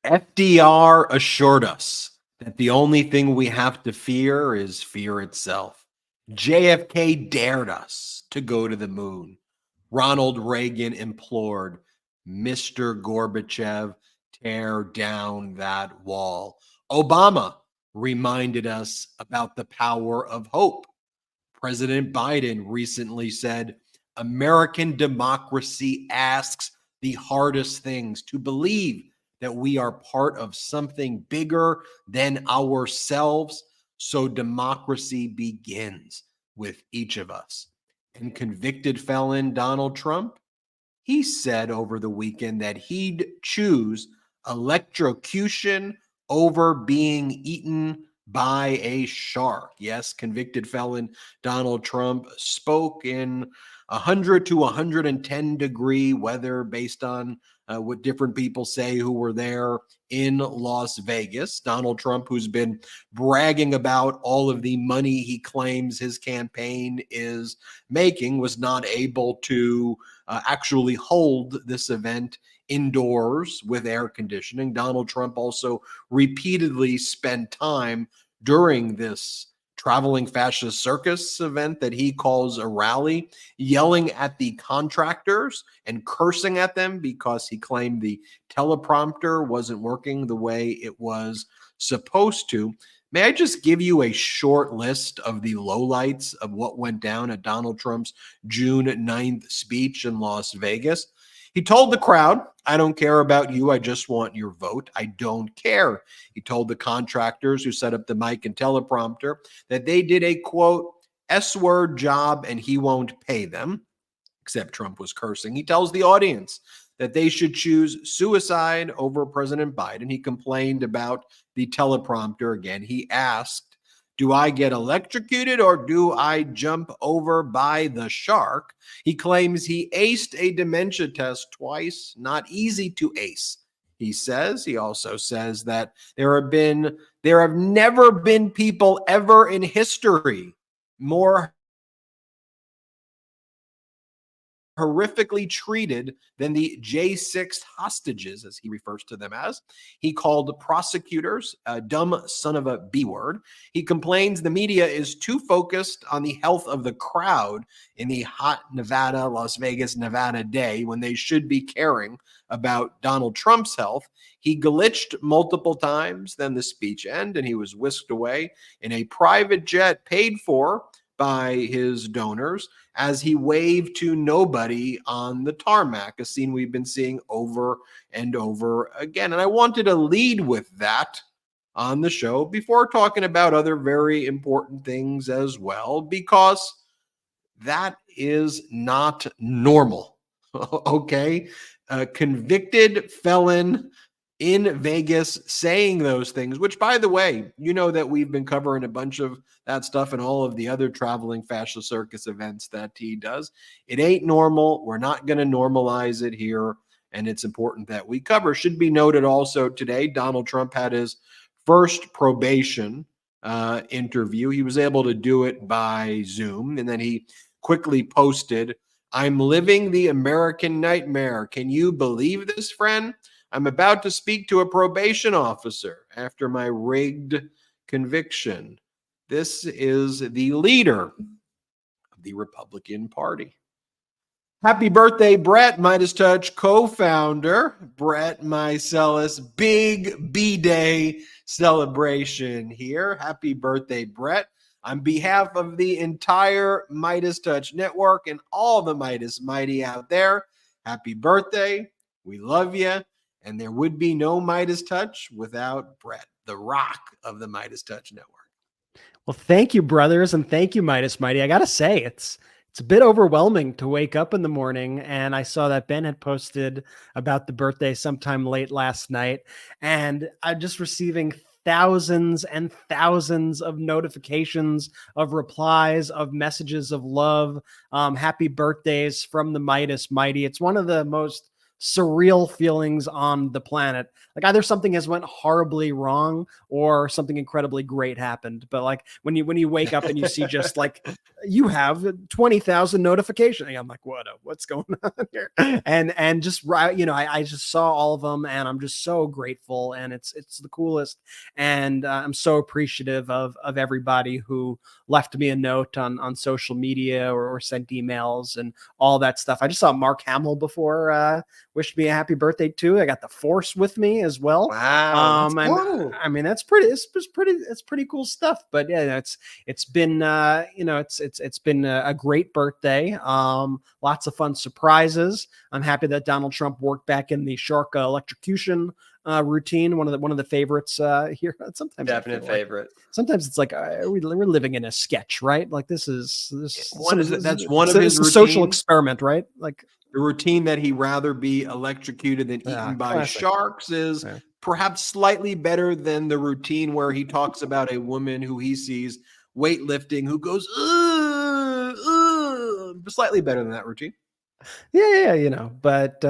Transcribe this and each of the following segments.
FDR assured us that the only thing we have to fear is fear itself. JFK dared us to go to the moon. Ronald Reagan implored Mr. Gorbachev, tear down that wall. Obama reminded us about the power of hope. President Biden recently said, American democracy asks the hardest things, to believe that we are part of something bigger than ourselves. So democracy begins with each of us. And convicted felon Donald Trump, he said over the weekend that he'd choose electrocution over being eaten by a shark. Yes, convicted felon Donald Trump spoke in 100 to 110 degree weather based on what different people say who were there in Las Vegas. Donald Trump, who's been bragging about all of the money he claims his campaign is making, was not able to actually hold this event indoors with air conditioning. Donald Trump also repeatedly spent time during this traveling fascist circus event that he calls a rally, yelling at the contractors and cursing at them because he claimed the teleprompter wasn't working the way it was supposed to. May I just give you a short list of the lowlights of what went down at Donald Trump's June 9th speech in Las Vegas? He told the crowd, I don't care about you. I just want your vote. I don't care. He told the contractors who set up the mic and teleprompter that they did a, quote, S-word job and he won't pay them, except Trump was cursing. He tells the audience that they should choose suicide over President Biden. He complained about the teleprompter again. He asked, do I get electrocuted or do I jump over by the shark? He claims he aced a dementia test twice. Not easy to ace, he says. He also says that there have never been people ever in history more horrifically treated than the J6 hostages, as he refers to them as. He called prosecutors a dumb son of a B word. He complains the media is too focused on the health of the crowd in the hot Nevada, Las Vegas, Nevada day when they should be caring about Donald Trump's health. He glitched multiple times, then the speech ended, and he was whisked away in a private jet paid for by his donors as he waved to nobody on the tarmac, a scene we've been seeing over and over again. And I wanted to lead with that on the show before talking about other very important things as well, because that is not normal. Okay? A convicted felon in Vegas saying those things, which, by the way, you know that we've been covering a bunch of that stuff and all of the other traveling fascist circus events that he does. It ain't normal. We're not going to normalize it here, and it's important that we cover. Should be noted also today, Donald Trump had his first probation interview. He was able to do it by Zoom, and then he quickly posted, I'm living the American nightmare. Can you believe this, friend? I'm about to speak to a probation officer after my rigged conviction. This is the leader of the Republican Party. Happy birthday, Brett, MeidasTouch co-founder. Brett Meiselas, big B-Day celebration here. Happy birthday, Brett. On behalf of the entire MeidasTouch network and all the Meidas Mighty out there, happy birthday. We love you. And there would be no MeidasTouch without Brett, the rock of the MeidasTouch network. Well, thank you, brothers, and thank you, Meidas Mighty. I got to say, it's a bit overwhelming to wake up in the morning, and I saw that Ben had posted about the birthday sometime late last night, and I'm just receiving thousands and thousands of notifications, of replies, of messages of love, happy birthdays from the Meidas Mighty. It's one of the most surreal feelings on the planet. Like either something has went horribly wrong or something incredibly great happened. But like when you wake up and you see just like you have 20,000 notifications, I'm like, what's going on here? And just I just saw all of them, and I'm just so grateful, and it's the coolest. And I'm so appreciative of everybody who left me a note on social media or sent emails and all that stuff. I just saw Mark Hamill before wished me a happy birthday too. I got the Force with me as well. Wow, that's cool. I mean, that's pretty. It's pretty cool stuff. But yeah, it's been it's been a great birthday. Lots of fun surprises. I'm happy that Donald Trump worked back in the shark electrocution routine. One of the favorites here. Sometimes definite favorite. Sometimes it's like we're living in a sketch, right? Like that's one of his social experiment, right? Like the routine that he'd rather be electrocuted than eaten by sharks is perhaps slightly better than the routine where he talks about a woman who he sees weightlifting who goes slightly better than that routine. Yeah, but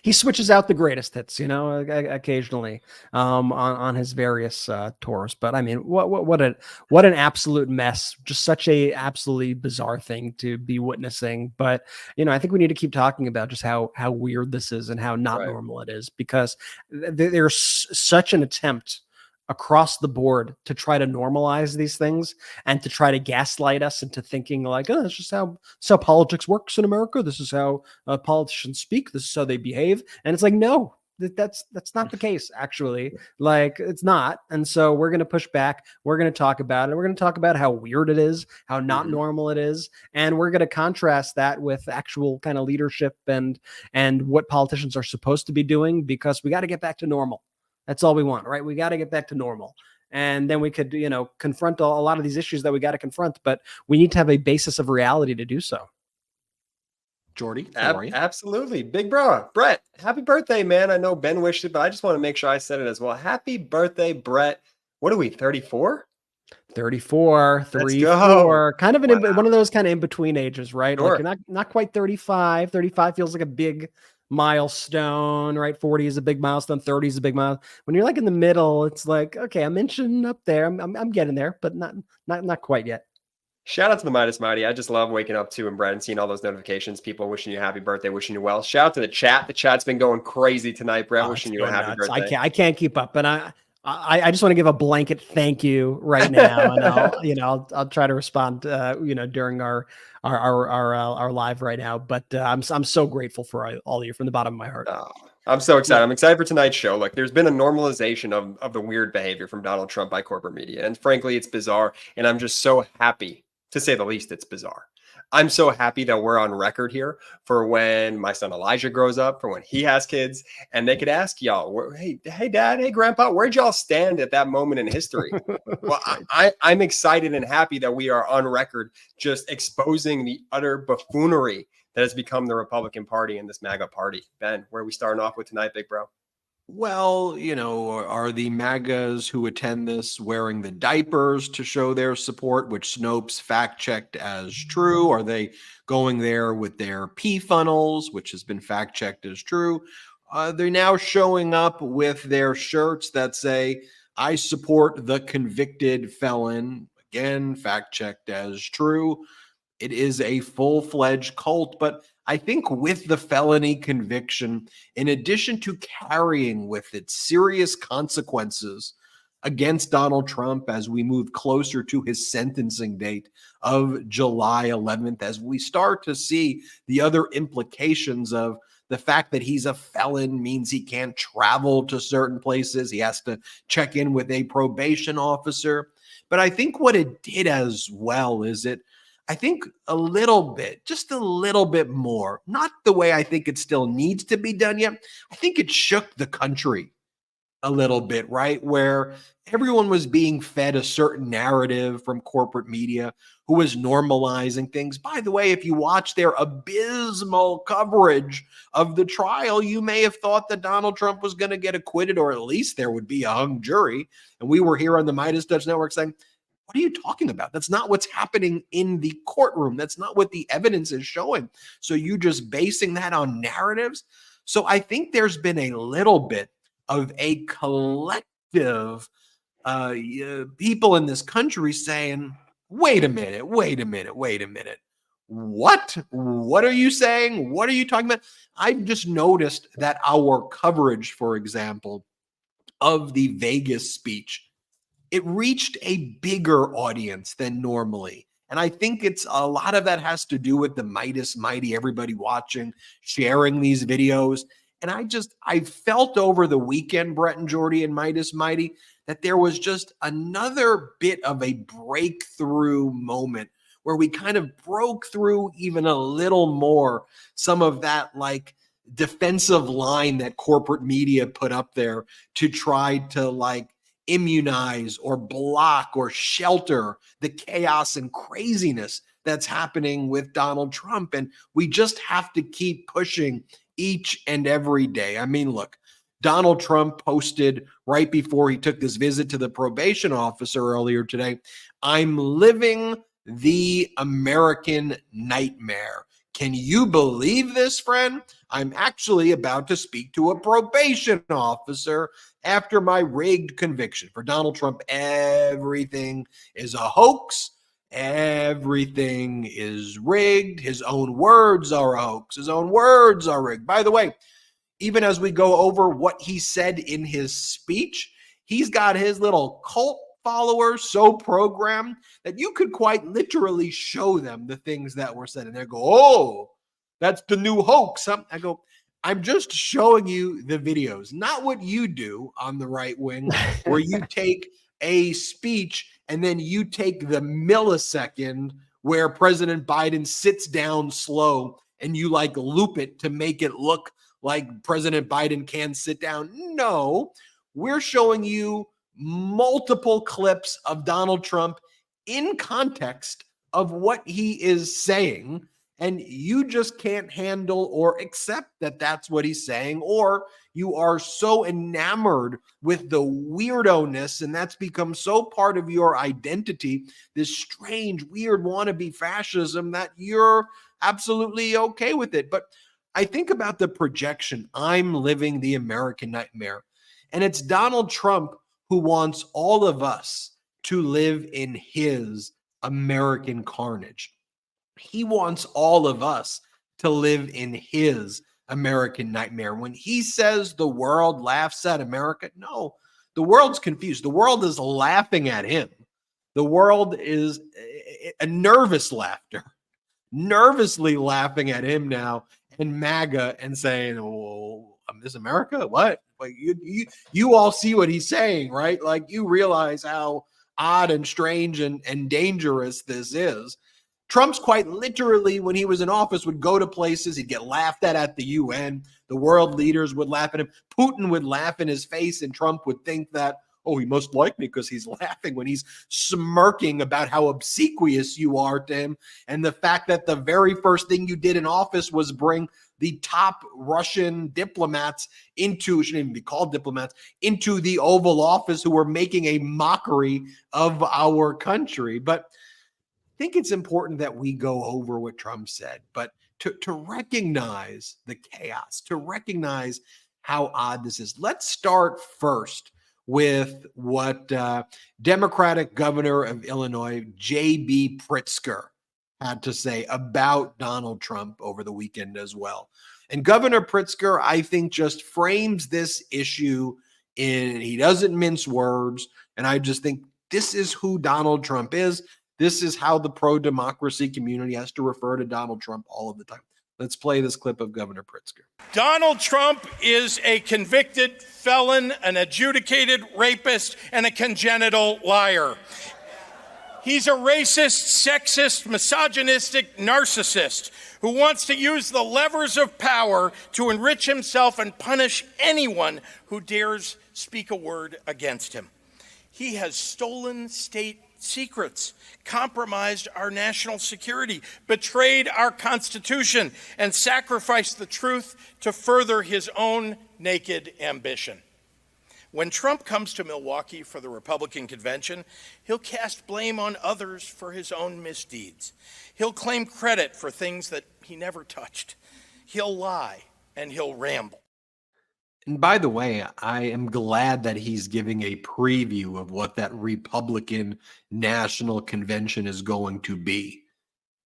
he switches out the greatest hits, occasionally on his various tours. But I mean, what an absolute mess! Just such a absolutely bizarre thing to be witnessing. But I think we need to keep talking about just how weird this is and how not normal it is, because there's such an attempt across the board to try to normalize these things and to try to gaslight us into thinking like, oh, that's just how politics works in America. This is how politicians speak. This is how they behave. And it's like, no, that's not the case, actually. Like, it's not. And so we're going to push back. We're going to talk about it. We're going to talk about how weird it is, how not normal it is. And we're going to contrast that with actual kind of leadership and what politicians are supposed to be doing, because we got to get back to normal. That's all we want, right? We got to get back to normal. And then we could, confront a lot of these issues that we got to confront, but we need to have a basis of reality to do so. Jordy, how are you? Absolutely. Big bro. Brett, happy birthday, man. I know Ben wished it, but I just want to make sure I said it as well. Happy birthday, Brett. What are we, 34? 34, 34, kind of one of those kind of in-between ages, right? Sure. Like you're not quite 35. 35 feels like a big milestone, right? 40 is a big milestone. 30 is a big milestone. When you're like in the middle, it's like, okay, I'm inching up there. I'm getting there, but not quite yet. Shout out to the Midas Mighty. I just love waking up to and Brett and seeing all those notifications. People wishing you a happy birthday, wishing you well. Shout out to the chat. The chat's been going crazy tonight, Brett. Wishing you a happy birthday. I can't keep up, but I just want to give a blanket thank you right now, and I'll try to respond, during our live right now. But I'm so grateful for all of you from the bottom of my heart. Oh, I'm so excited. I'm excited for tonight's show. Like, there's been a normalization of the weird behavior from Donald Trump by corporate media, and frankly, it's bizarre. And I'm just so happy, to say the least, it's bizarre. I'm so happy that we're on record here for when my son Elijah grows up, for when he has kids, and they could ask y'all, hey, dad, hey, grandpa, where'd y'all stand at that moment in history? Well, I'm excited and happy that we are on record just exposing the utter buffoonery that has become the Republican Party and this MAGA party. Ben, where are we starting off with tonight, big bro? Well, are the MAGAs who attend this wearing the diapers to show their support, which Snopes fact-checked as true? Are they going there with their pee funnels, which has been fact-checked as true? They're now showing up with their shirts that say, I support the convicted felon. Again, fact-checked as true. It is a full-fledged cult, but I think with the felony conviction, in addition to carrying with it serious consequences against Donald Trump as we move closer to his sentencing date of July 11th, as we start to see the other implications of the fact that he's a felon means he can't travel to certain places. He has to check in with a probation officer. But I think what it did as well is I think just a little bit more, not the way I think it still needs to be done yet. I think it shook the country a little bit, right? Where everyone was being fed a certain narrative from corporate media who was normalizing things. By the way, if you watch their abysmal coverage of the trial, you may have thought that Donald Trump was going to get acquitted, or at least there would be a hung jury. And we were here on the MeidasTouch Network saying, What are you talking about? That's not what's happening in the courtroom. That's not what the evidence is showing. So you just basing that on narratives. So I think there's been a little bit of a collective people in this country saying, wait a minute. What are you saying? What are you talking about? I've just noticed that our coverage, for example, of the Vegas speech, it reached a bigger audience than normally. And I think it's a lot of that has to do with the Meidas Mighty, everybody watching, sharing these videos. And I felt over the weekend, Brett and Jordy and Meidas Mighty, that there was just another bit of a breakthrough moment where we kind of broke through even a little more some of that like defensive line that corporate media put up there to try to like immunize or block or shelter the chaos and craziness that's happening with Donald Trump. And we just have to keep pushing each and every day. I mean, look, Donald Trump posted right before he took this visit to the probation officer earlier today, "I'm living the American nightmare. Can you believe this, friend? I'm actually about to speak to a probation officer after my rigged conviction." For Donald Trump, everything is a hoax. Everything is rigged. His own words are a hoax. His own words are rigged. By the way, even as we go over what he said in his speech, he's got his little cult followers so programmed that you could quite literally show them the things that were said. And they go, "Oh, that's the new hoax." I go, "I'm just showing you the videos, not what you do on the right wing, where you take a speech and then you take the millisecond where President Biden sits down slow and you like loop it to make it look like President Biden can sit down." No, we're showing you multiple clips of Donald Trump in context of what he is saying, and you just can't handle or accept that that's what he's saying, or you are so enamored with the weirdo-ness, and that's become so part of your identity, this strange, weird wannabe fascism, that you're absolutely okay with it. But I think about the projection, "I'm living the American nightmare," and it's Donald Trump who wants all of us to live in his American carnage. He wants all of us to live in his American nightmare. When he says the world laughs at America, no, the world's confused. The world is laughing at him. The world is a nervous laughter, nervously laughing at him now, and MAGA, and saying, "Oh, this America? What?" Like you all see what he's saying, right? Like you realize how odd and strange and dangerous this is. Trump's quite literally, when he was in office, would go to places, he'd get laughed at the UN. The world leaders would laugh at him. Putin would laugh in his face, and Trump would think that, "Oh, he must like me because he's laughing," when he's smirking about how obsequious you are to him. And the fact that the very first thing you did in office was bring the top Russian diplomats shouldn't even be called diplomats, into the Oval Office, who were making a mockery of our country. But I think it's important that we go over what Trump said, but to recognize the chaos, to recognize how odd this is. Let's start first with what Democratic governor of Illinois, J.B. Pritzker, had to say about Donald Trump over the weekend as well. And Governor Pritzker, I think, just frames this issue he doesn't mince words. And I just think this is who Donald Trump is. This is how the pro-democracy community has to refer to Donald Trump all of the time. Let's play this clip of Governor Pritzker. Donald Trump is a convicted felon, an adjudicated rapist, and a congenital liar. He's a racist, sexist, misogynistic narcissist who wants to use the levers of power to enrich himself and punish anyone who dares speak a word against him. He has stolen state secrets, compromised our national security, betrayed our Constitution, and sacrificed the truth to further his own naked ambition. When Trump comes to Milwaukee for the Republican convention, he'll cast blame on others for his own misdeeds. He'll claim credit for things that he never touched. He'll lie and he'll ramble. And by the way, I am glad that he's giving a preview of what that Republican National Convention is going to be.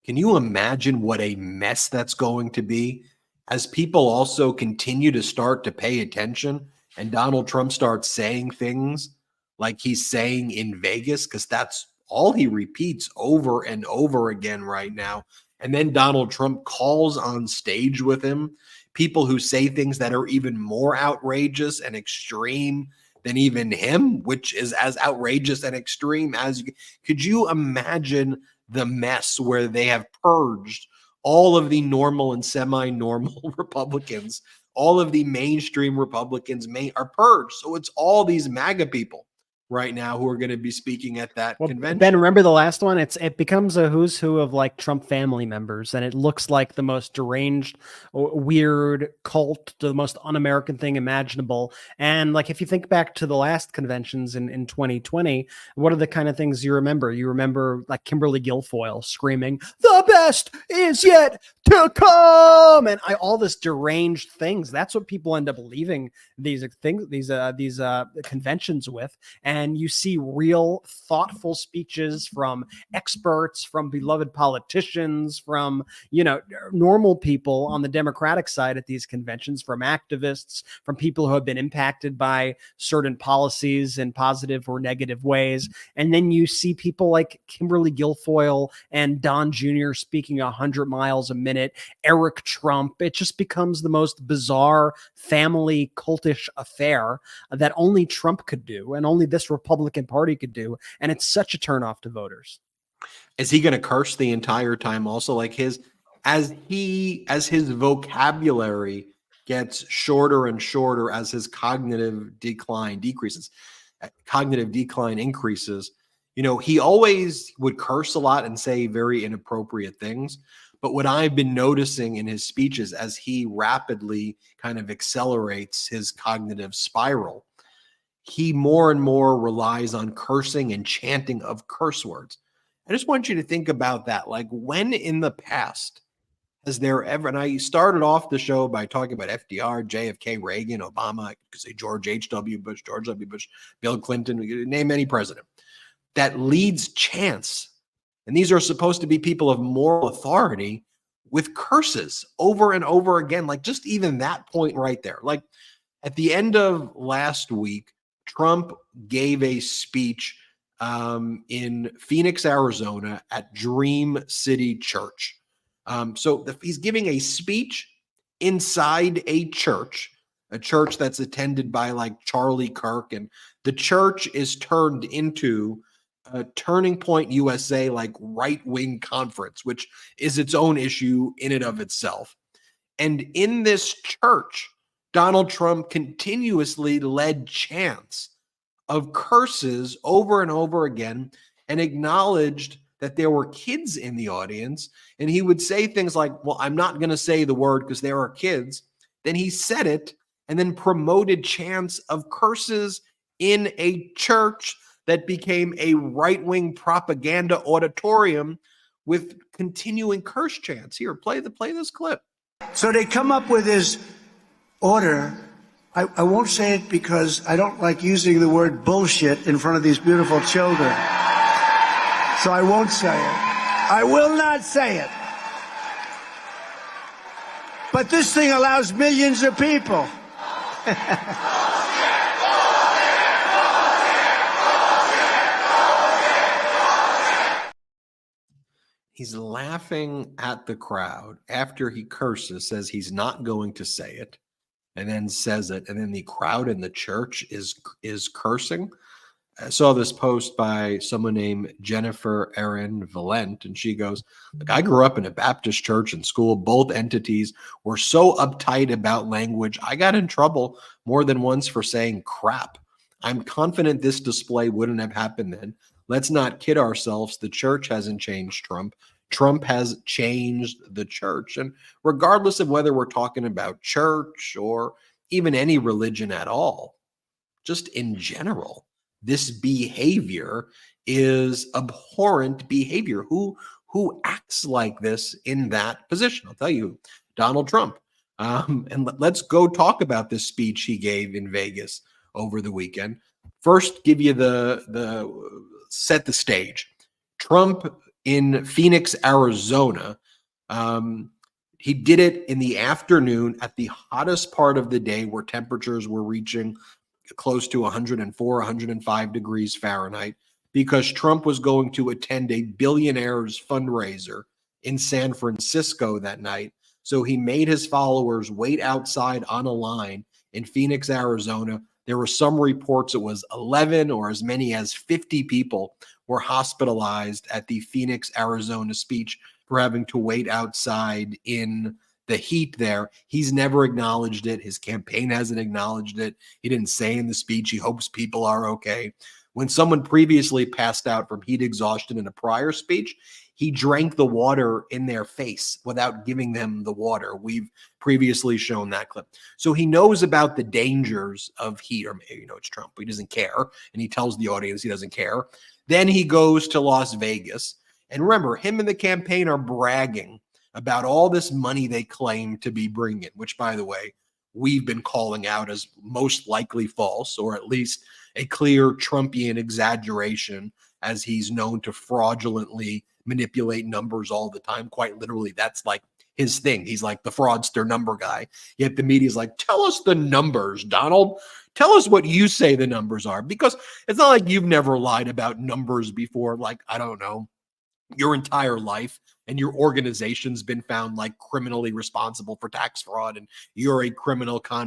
Can you imagine what a mess that's going to be as people also continue to start to pay attention and Donald Trump starts saying things like he's saying in Vegas, because that's all he repeats over and over again right now. And then Donald Trump calls on stage with him people who say things that are even more outrageous and extreme than even him, which is as outrageous and extreme as you. Could you imagine the mess where they have purged all of the normal and semi-normal Republicans? All of the mainstream Republicans are purged. So it's all these MAGA people right now who are going to be speaking at that convention. Ben, remember the last one? It becomes a who's who of like Trump family members, and it looks like the most deranged, weird cult, the most un-American thing imaginable. And like, if you think back to the last conventions in 2020, what are the kind of things you remember? You remember like Kimberly Guilfoyle screaming, "The best is yet to come," and all this deranged things. That's what people end up leaving these things, these conventions with. And you see real thoughtful speeches from experts, from beloved politicians, from, normal people on the Democratic side at these conventions, from activists, from people who have been impacted by certain policies in positive or negative ways. And then you see people like Kimberly Guilfoyle and Don Jr. speaking 100 miles a minute, Eric Trump. It just becomes the most bizarre family cultish affair that only Trump could do and only this Republican Party could do. And it's such a turnoff to voters. Is he going to curse the entire time also? Like as his vocabulary gets shorter and shorter, as his cognitive decline increases, he always would curse a lot and say very inappropriate things. But what I've been noticing in his speeches, as he rapidly kind of accelerates his cognitive spiral, he more and more relies on cursing and chanting of curse words. I just want you to think about that. Like, when in the past has there ever, and I started off the show by talking about FDR, JFK, Reagan, Obama, I could say George H.W. Bush, George W. Bush, Bill Clinton, we could name any president that leads chants. And these are supposed to be people of moral authority with curses over and over again. Like, just even that point right there. Like, at the end of last week, Trump gave a speech in Phoenix, Arizona at Dream City Church. He's giving a speech inside a church that's attended by like Charlie Kirk, and the church is turned into a Turning Point USA, like right-wing conference, which is its own issue in and of itself. And in this church, Donald Trump continuously led chants of curses over and over again and acknowledged that there were kids in the audience. And he would say things like, well, I'm not going to say the word because there are kids. Then he said it and then promoted chants of curses in a church that became a right-wing propaganda auditorium with continuing curse chants. Here, play this clip. So they come up with this order. I won't say it because I don't like using the word bullshit in front of these beautiful children. So I won't say it. I will not say it. But this thing allows millions of people. He's laughing at the crowd after he curses, says he's not going to say it, and then says it, and then the crowd in the church is cursing. I saw this post by someone named Jennifer Erin Valent, and she goes, "Look, I grew up in a Baptist church in school. Both entities were so uptight about language. I got in trouble more than once for saying crap. I'm confident this display wouldn't have happened then. Let's not kid ourselves. The church hasn't changed Trump. Trump has changed the church." And regardless of whether we're talking about church or even any religion at all, just in general, this behavior is abhorrent behavior. Who acts like this in that position? I'll tell you, Donald Trump. And let's go talk about this speech he gave in Vegas over the weekend. First, give you the set the stage. Trump in Phoenix, Arizona. He did it in the afternoon at the hottest part of the day where temperatures were reaching close to 104, 105 degrees Fahrenheit, because Trump was going to attend a billionaires fundraiser in San Francisco that night. So he made his followers wait outside on a line in Phoenix, Arizona. There were some reports it was 11 or as many as 50 people were hospitalized at the Phoenix, Arizona speech for having to wait outside in the heat there. He's never acknowledged it. His campaign hasn't acknowledged it. He didn't say in the speech he hopes people are okay. When someone previously passed out from heat exhaustion in a prior speech, he drank the water in their face without giving them the water. We've previously shown that clip. So he knows about the dangers of heat, or maybe, it's Trump. He doesn't care. And he tells the audience he doesn't care. Then he goes to Las Vegas. And remember, him and the campaign are bragging about all this money they claim to be bringing, which, by the way, we've been calling out as most likely false, or at least a clear Trumpian exaggeration, as he's known to fraudulently manipulate numbers all the time. Quite literally, that's like his thing. He's like the fraudster number guy. Yet the media's like, tell us the numbers, Donald. Tell us what you say the numbers are. Because it's not like you've never lied about numbers before, like, I don't know, your entire life, and your organization's been found like criminally responsible for tax fraud, and you're a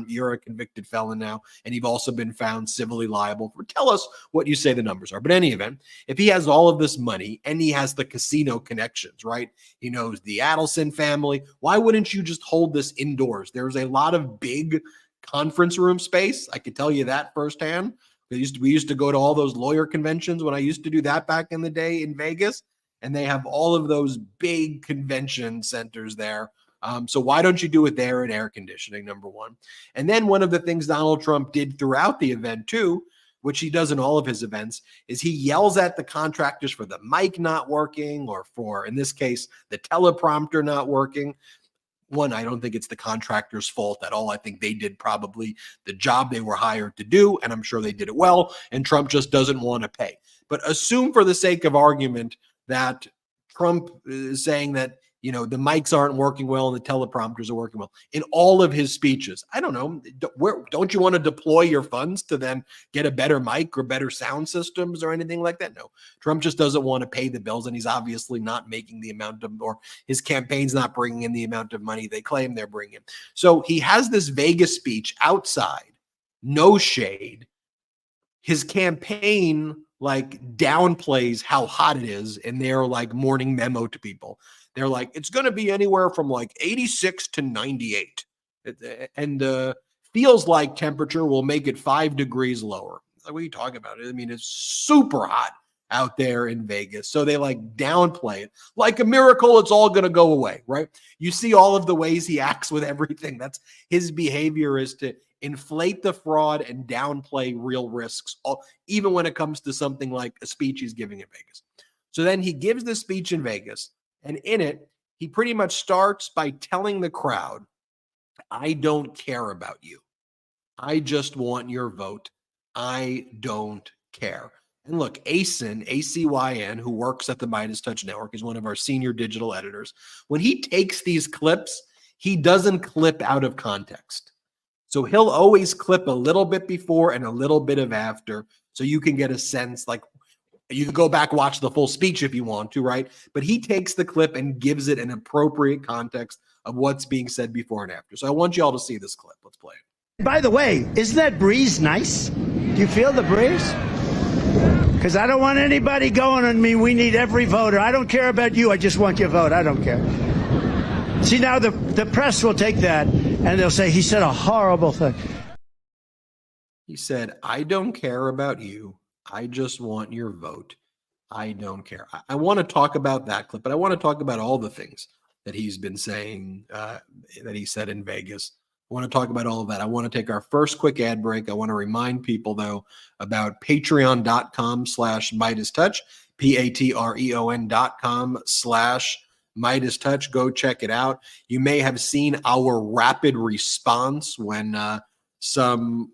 you're a convicted felon now, and you've also been found civilly liable for. Tell us what you say the numbers are. But in any event, if he has all of this money and he has the casino connections, right? He knows the Adelson family. Why wouldn't you just hold this indoors? There's a lot of big conference room space. I could tell you that firsthand. We used to go to all those lawyer conventions when I used to do that back in the day in Vegas. And they have all of those big convention centers there. So why don't you do it there in air conditioning, number one? And then one of the things Donald Trump did throughout the event too, which he does in all of his events, is he yells at the contractors for the mic not working, or for, in this case, the teleprompter not working. One, I don't think it's the contractor's fault at all. I think they did probably the job they were hired to do, and I'm sure they did it well, and Trump just doesn't want to pay. But assume for the sake of argument that Trump is saying that, the mics aren't working well and the teleprompters are working well in all of his speeches. I don't know. Don't you want to deploy your funds to then get a better mic or better sound systems or anything like that? No, Trump just doesn't want to pay the bills, and he's obviously not making the amount of, or his campaign's not bringing in the amount of money they claim they're bringing. So he has this Vegas speech outside, no shade. His campaign downplays how hot it is, and they're morning memo to people. They're like, it's going to be anywhere from 86 to 98. And feels like temperature will make it 5 degrees lower. What are you talking about? I mean, it's super hot out there in Vegas. So they downplay it. Like a miracle, it's all going to go away, right? You see all of the ways he acts with everything. That's his behavior, is to inflate the fraud and downplay real risks, even when it comes to something like a speech he's giving in Vegas. So then he gives the speech in Vegas, and in it, he pretty much starts by telling the crowd, I don't care about you. I just want your vote. I don't care. And look, Acyn, A-C-Y-N, who works at the MeidasTouch Network, is one of our senior digital editors. When he takes these clips, he doesn't clip out of context. So he'll always clip a little bit before and a little bit of after, so you can get a sense. You can go back, watch the full speech if you want to, right? But he takes the clip and gives it an appropriate context of what's being said before and after. So I want you all to see this clip. Let's play it. By the way, isn't that breeze nice? Do you feel the breeze? Because I don't want anybody going on me. We need every voter. I don't care about you. I just want your vote. I don't care. See, now the press will take that and they'll say he said a horrible thing. He said, I don't care about you. I just want your vote. I don't care. I want to talk about that clip, but I want to talk about all the things that he's been saying, that he said in Vegas I want to talk about all of that. I want to take our first quick ad break. I want to remind people, though, about patreon.com/MeidasTouch, patreon.com/MeidasTouch. Go check it out. You may have seen our rapid response when some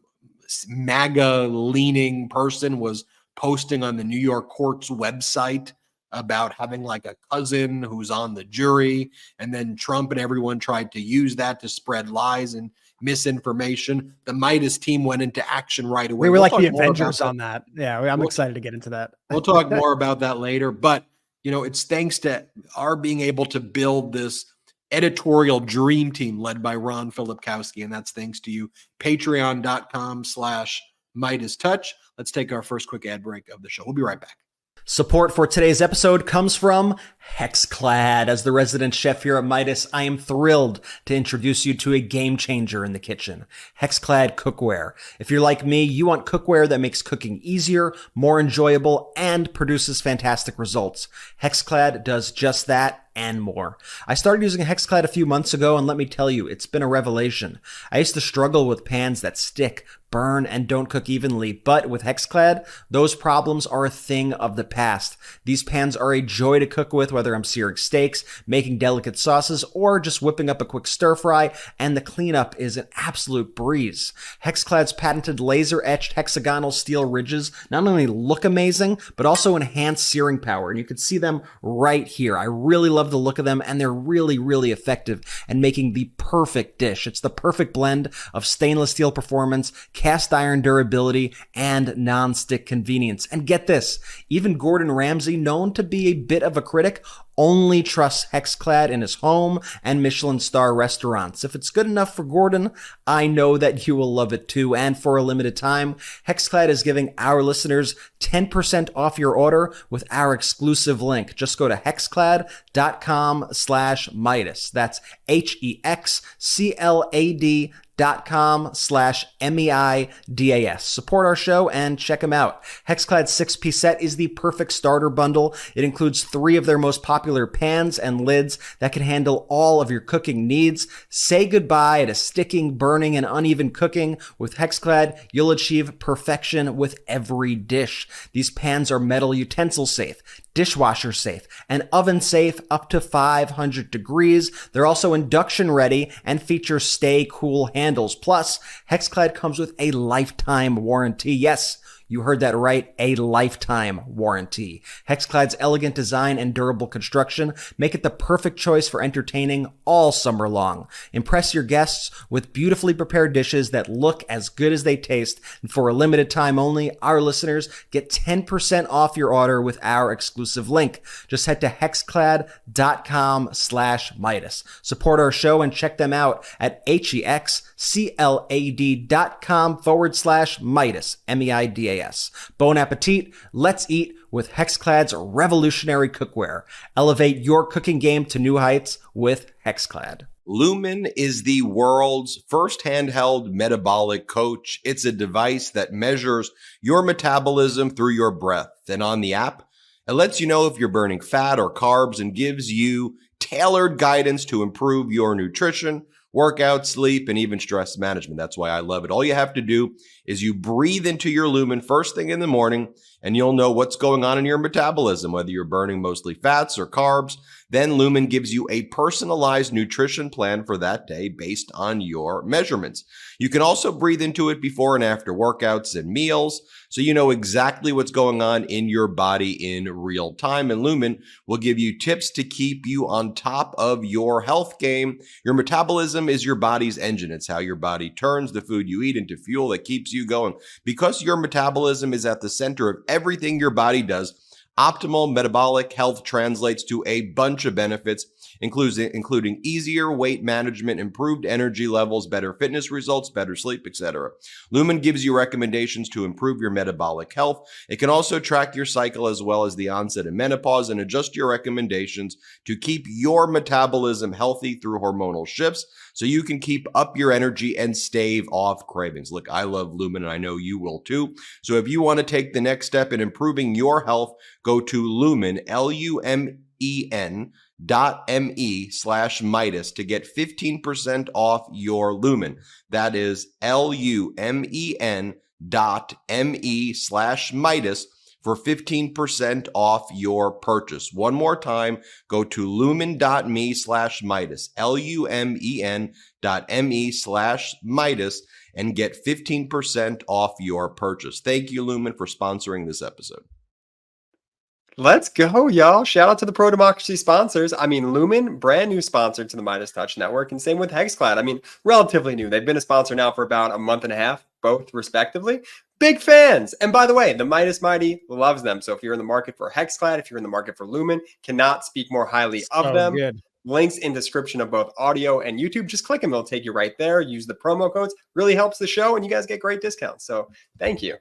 MAGA-leaning person was posting on the New York court's website about having like a cousin who's on the jury, and then Trump and everyone tried to use that to spread lies and misinformation. The Meidas team went into action right away. We were We'll like the talk more about Avengers that. on that. Yeah, I'm excited to get into that. We'll talk more about that later, but it's thanks to our being able to build this editorial dream team led by Ron Filipkowski, and that's thanks to you. Patreon.com/MeidasTouch. Let's take our first quick ad break of the show. We'll be right back. Support for today's episode comes from Hexclad. As the resident chef here at Meidas, I am thrilled to introduce you to a game changer in the kitchen, Hexclad cookware. If you're like me, you want cookware that makes cooking easier, more enjoyable, and produces fantastic results. Hexclad does just that and more. I started using Hexclad a few months ago, and let me tell you, it's been a revelation. I used to struggle with pans that stick, burn, and don't cook evenly, but with Hexclad, those problems are a thing of the past. These pans are a joy to cook with, whether I'm searing steaks, making delicate sauces, or just whipping up a quick stir fry, and the cleanup is an absolute breeze. Hexclad's patented laser-etched hexagonal steel ridges not only look amazing, but also enhance searing power, and you can see them right here. I really love the look of them, and they're really, really effective and making the perfect dish. It's the perfect blend of stainless steel performance, cast iron durability, and non-stick convenience. And get this, even Gordon Ramsay, known to be a bit of a critic, only trusts Hexclad in his home and Michelin star restaurants. If it's good enough for Gordon, I know that you will love it too. And for a limited time, Hexclad is giving our listeners 10% off your order with our exclusive link. Just go to hexclad.com/Meidas. That's HEXCLAD.com/MEIDAS. Support our show and check them out. Hexclad's 6-piece set is the perfect starter bundle. It includes 3 of their most popular pans and lids that can handle all of your cooking needs. Say goodbye to sticking, burning, and uneven cooking. With Hexclad, you'll achieve perfection with every dish. These pans are metal utensil safe, dishwasher safe, and oven safe up to 500 degrees. They're also induction ready and feature stay cool handles. Plus, Hexclad comes with a lifetime warranty. Yes, you heard that right, a lifetime warranty. Hexclad's elegant design and durable construction make it the perfect choice for entertaining all summer long. Impress your guests with beautifully prepared dishes that look as good as they taste. And for a limited time only, our listeners get 10% off your order with our exclusive link. Just head to hexclad.com/Meidas. Support our show and check them out at HEXCLAD.com/Meidas, MEIDAS. Bon appetit. Let's eat with Hexclad's revolutionary cookware. Elevate your cooking game to new heights with Hexclad. Lumen is the world's first handheld metabolic coach. It's a device that measures your metabolism through your breath. And on the app, it lets you know if you're burning fat or carbs and gives you tailored guidance to improve your nutrition, workout, sleep, and even stress management. That's why I love it. All you have to do is you breathe into your Lumen first thing in the morning, and you'll know what's going on in your metabolism, whether you're burning mostly fats or carbs. Then Lumen gives you a personalized nutrition plan for that day based on your measurements. You can also breathe into it before and after workouts and meals, so you know exactly what's going on in your body in real time. And Lumen will give you tips to keep you on top of your health game. Your metabolism is your body's engine. It's how your body turns the food you eat into fuel that keeps you going. Because your metabolism is at the center of everything your body does, optimal metabolic health translates to a bunch of benefits, including easier weight management, improved energy levels, better fitness results, better sleep, etc. Lumen gives you recommendations to improve your metabolic health. It can also track your cycle as well as the onset of menopause and adjust your recommendations to keep your metabolism healthy through hormonal shifts so you can keep up your energy and stave off cravings. Look, I love Lumen and I know you will too. So if you want to take the next step in improving your health, go to Lumen, LUMEN lumen.me/Meidas to get 15% off your Lumen. That is lumen.me/Meidas for 15% off your purchase. One more time, go to lumen.me/Meidas, lumen.me/Meidas, and get 15% off your purchase. Thank you, Lumen, for sponsoring this episode. Let's go, y'all. Shout out to the pro-democracy sponsors. I mean, Lumen, brand new sponsor to the MeidasTouch network, and same with Hexclad. I mean, relatively new. They've been a sponsor now for about a month and a half, both respectively. Big fans. And by the way, the Meidas Mighty loves them. So if you're in the market for Hexclad, if you're in the market for Lumen, cannot speak more highly of them. Good. Links in description of both audio and YouTube. Just click them. It'll take you right there. Use the promo codes. Really helps the show, and you guys get great discounts. So thank you.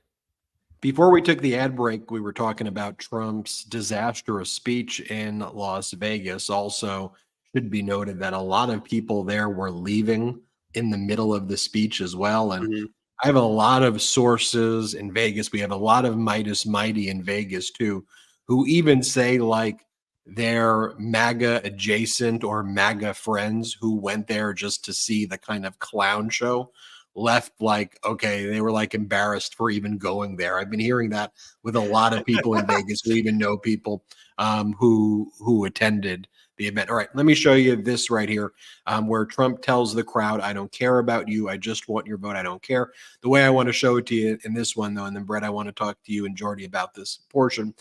Before we took the ad break, we were talking about Trump's disastrous speech in Las Vegas. Also, should be noted that a lot of people there were leaving in the middle of the speech as well. And I have a lot of sources in Vegas. We have a lot of Meidas Mighty in Vegas too, who even say like they're MAGA adjacent or MAGA friends who went there just to see the kind of clown show. Left like, okay, they were like embarrassed for even going there. I've been hearing that with a lot of people in Vegas who even know people who attended the event. All right, let me show you this right here where Trump tells the crowd, I don't care about you. I just want your vote. I don't care. The way I want to show it to you in this one, though, and then Brett, I want to talk to you and Jordy about this portion.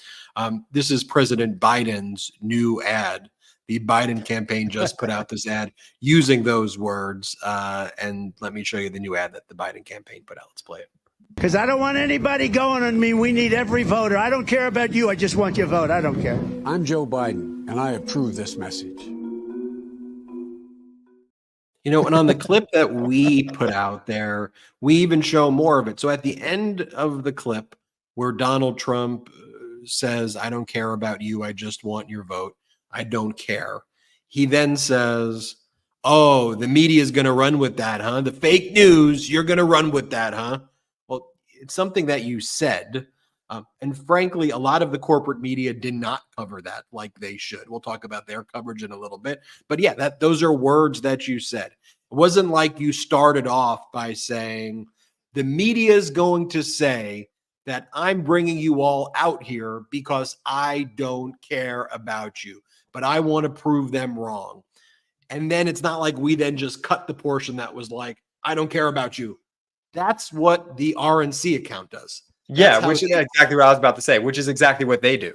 This is President Biden's new ad. The Biden campaign just put out this ad using those words. And let me show you the new ad that the Biden campaign put out. Let's play it. Because I don't want anybody going on me. We need every voter. I don't care about you. I just want your vote. I don't care. I'm Joe Biden, and I approve this message. You know, and on the clip that we put out there, we even show more of it. So at the end of the clip where Donald Trump says, I don't care about you. I just want your vote. I don't care. He then says, oh, the media is going to run with that, huh? The fake news, you're going to run with that, huh? Well, it's something that you said. And frankly, a lot of the corporate media did not cover that like they should. We'll talk about their coverage in a little bit. But yeah, those are words that you said. It wasn't like you started off by saying, the media is going to say that I'm bringing you all out here because I don't care about you, but I want to prove them wrong. And then it's not like we then just cut the portion that was like, I don't care about you. That's what the RNC account does. Yeah, which is exactly what I was about to say, which is exactly what they do.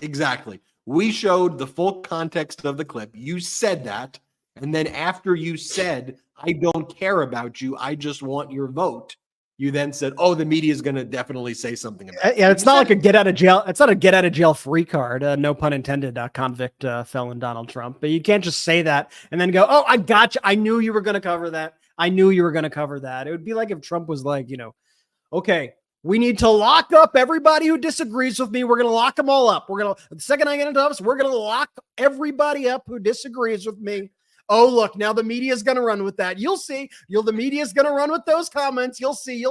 Exactly. We showed the full context of the clip. You said that. And then after you said, I don't care about you, I just want your vote, you then said, oh, the media is going to definitely say something about it. Yeah, it's not like a get out of jail. It's not a get out of jail free card. No pun intended, convict felon Donald Trump. But you can't just say that and then go, oh, I got you. I knew you were going to cover that. I knew you were going to cover that. It would be like if Trump was like, okay, we need to lock up everybody who disagrees with me. We're going to lock them all up. The second I get into office, we're going to lock everybody up who disagrees with me. Oh, look, now the media is going to run with that. You'll see. The media is going to run with those comments. You'll see.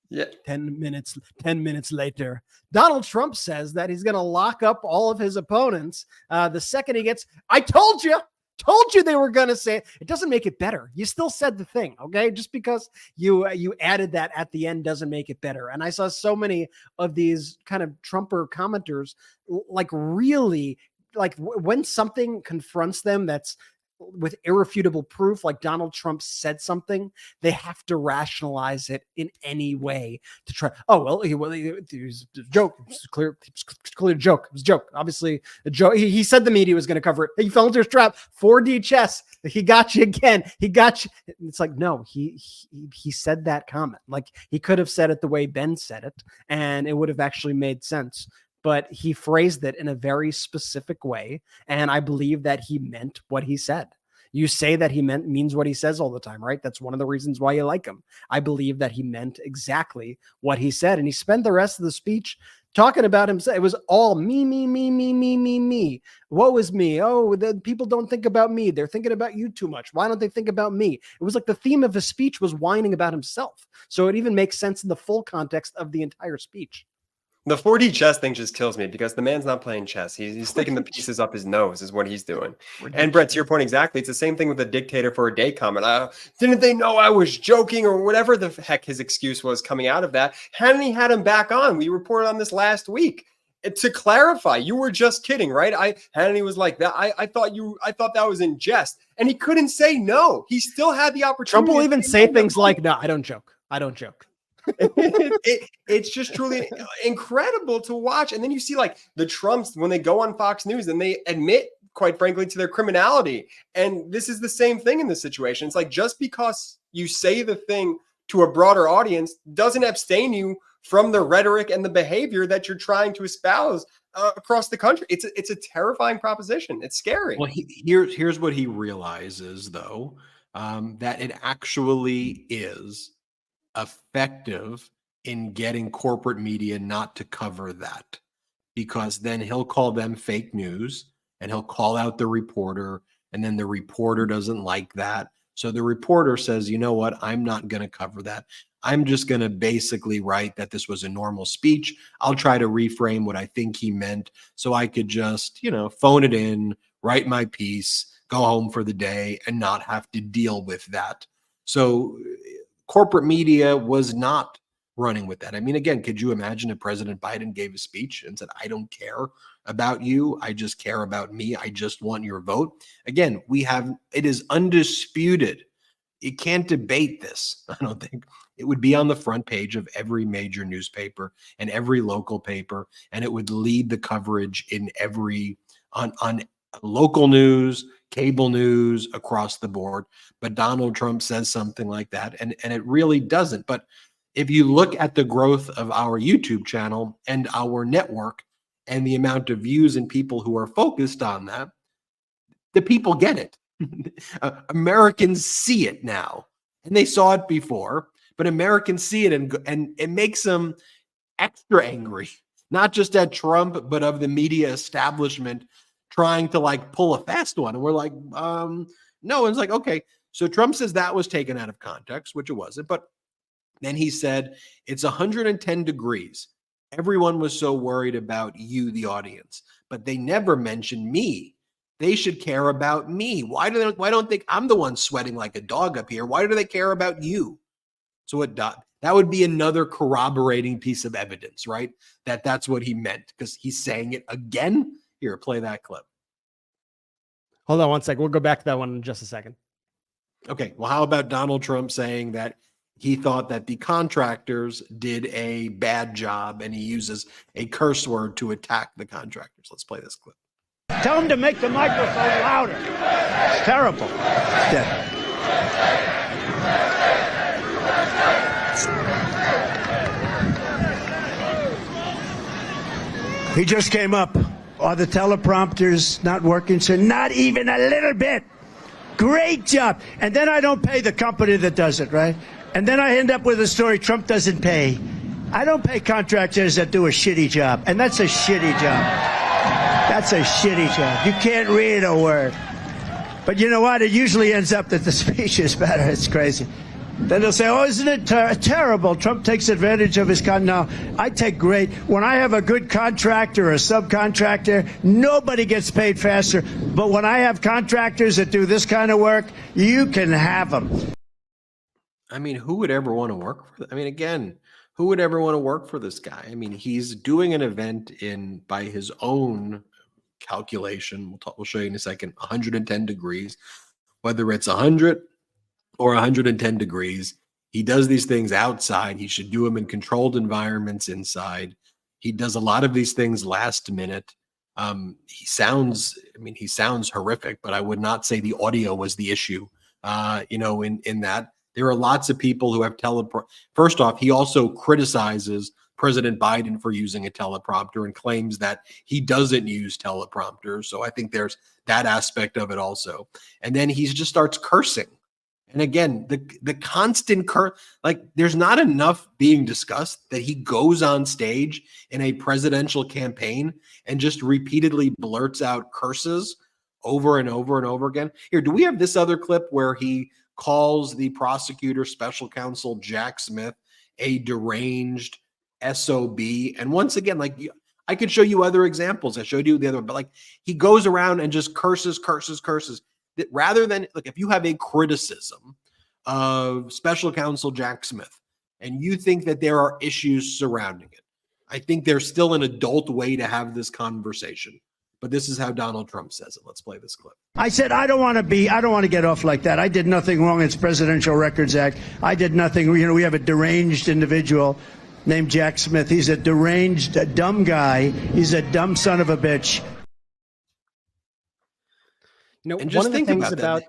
Yeah. 10 minutes later, Donald Trump says that he's going to lock up all of his opponents. The second he gets, I told you they were going to say it. It doesn't make it better. You still said the thing. Okay. Just because you added that at the end doesn't make it better. And I saw so many of these kind of Trumper commenters, like really, like when something confronts them that's with irrefutable proof, like Donald Trump said something, they have to rationalize it in any way to try. Oh, well, it was a joke. It was clear joke. It was a joke. Obviously, a joke. He said the media was going to cover it. He fell into his trap. 4D chess. He got you again. He got you. It's like, no, he said that comment. Like he could have said it the way Ben said it, and it would have actually made sense. But he phrased it in a very specific way. And I believe that he meant what he said. You say that he means what he says all the time, right? That's one of the reasons why you like him. I believe that he meant exactly what he said. And he spent the rest of the speech talking about himself. It was all me. What was me? Oh, the people don't think about me. They're thinking about you too much. Why don't they think about me? It was like the theme of his speech was whining about himself. So it even makes sense in the full context of the entire speech. The 4D chess thing just kills me because the man's not playing chess. He's sticking the pieces up his nose is what he's doing. And Brett, to your point exactly, it's the same thing with the dictator for a day comment. Didn't they know I was joking or whatever the heck his excuse was coming out of that? Hannity had him back on. We reported on this last week. To clarify, you were just kidding, right? Hannity was like that. I thought that was in jest. And he couldn't say no. He still had the opportunity. Trump will even say things like, no, I don't joke. I don't joke. It's just truly incredible to watch. And then you see like the Trumps when they go on Fox News and they admit, quite frankly, to their criminality. And this is the same thing in this situation. It's like just because you say the thing to a broader audience doesn't abstain you from the rhetoric and the behavior that you're trying to espouse across the country. It's a terrifying proposition. It's scary. Well, here's what he realizes, though, that it actually is effective in getting corporate media not to cover that, because then he'll call them fake news and he'll call out the reporter, and then the reporter doesn't like that. So the reporter says, you know what, I'm not going to cover that. I'm just going to basically write that this was a normal speech. I'll try to reframe what I think he meant so I could just, phone it in, write my piece, go home for the day, and not have to deal with that. So corporate media was not running with that. I mean, again, could you imagine if President Biden gave a speech and said, I don't care about you, I just care about me, I just want your vote? Again, it is undisputed. You can't debate this. I don't think it would be on the front page of every major newspaper and every local paper, and it would lead the coverage in on local news, cable news, across the board. But Donald Trump says something like that, and it really doesn't. But if you look at the growth of our YouTube channel and our network and the amount of views and people who are focused on that, the people get it. Americans see it now, and they saw it before, but Americans see it, and it makes them extra angry, not just at Trump, but of the media establishment trying to like pull a fast one. And we're like, no. And it's like, okay, so Trump says that was taken out of context, which it wasn't. But then he said, it's 110 degrees. Everyone was so worried about you, the audience, but they never mentioned me. They should care about me. Why don't they? I'm the one sweating like a dog up here. Why do they care about you? So that would be another corroborating piece of evidence, right? That's what he meant, because he's saying it again. Here, play that clip. Hold on one second. We'll go back to that one in just a second. Okay. Well, how about Donald Trump saying that he thought that the contractors did a bad job, and he uses a curse word to attack the contractors? Let's play this clip. Tell him to make the microphone louder. It's terrible. Yeah. He just came up. Are the teleprompters not working, sir? Not even a little bit. Great job. And then I don't pay the company that does it, right? And then I end up with a story Trump doesn't pay. I don't pay contractors that do a shitty job. And that's a shitty job. That's a shitty job. You can't read a word. But you know what? It usually ends up that the speech is better. It's crazy. Then they'll say, oh, isn't it terrible? Trump takes advantage of his No, I take great. When I have a good contractor or a subcontractor, nobody gets paid faster. But when I have contractors that do this kind of work, you can have them. I mean, who would ever want to work for? I mean, again, who would ever want to work for this guy? I mean, he's doing an event by his own calculation. We'll show you in a second. 110 degrees, whether it's 100 or 110 degrees. He does these things outside. He should do them in controlled environments inside. He does a lot of these things last minute. He sounds horrific, but I would not say the audio was the issue. In that there are lots of people who have First off, he also criticizes President Biden for using a teleprompter and claims that he doesn't use teleprompters. So I think there's that aspect of it also. And then he just starts cursing. And again, the constant there's not enough being discussed that he goes on stage in a presidential campaign and just repeatedly blurts out curses over and over and over again. Here, do we have this other clip where he calls the prosecutor special counsel Jack Smith a deranged SOB. And once again, like I could show you other examples. I showed you the other one, but like he goes around and just curses. That rather than like if you have a criticism of special counsel Jack Smith and you think that there are issues surrounding it, I think there's still an adult way to have this conversation. But this is how Donald Trump says it. Let's play this clip. I said, I don't want to get off like that. I did nothing wrong. It's Presidential Records Act. I did nothing. You know, we have a deranged individual named Jack Smith. He's a deranged, dumb guy. He's a dumb son of a bitch. You know, And just think about that.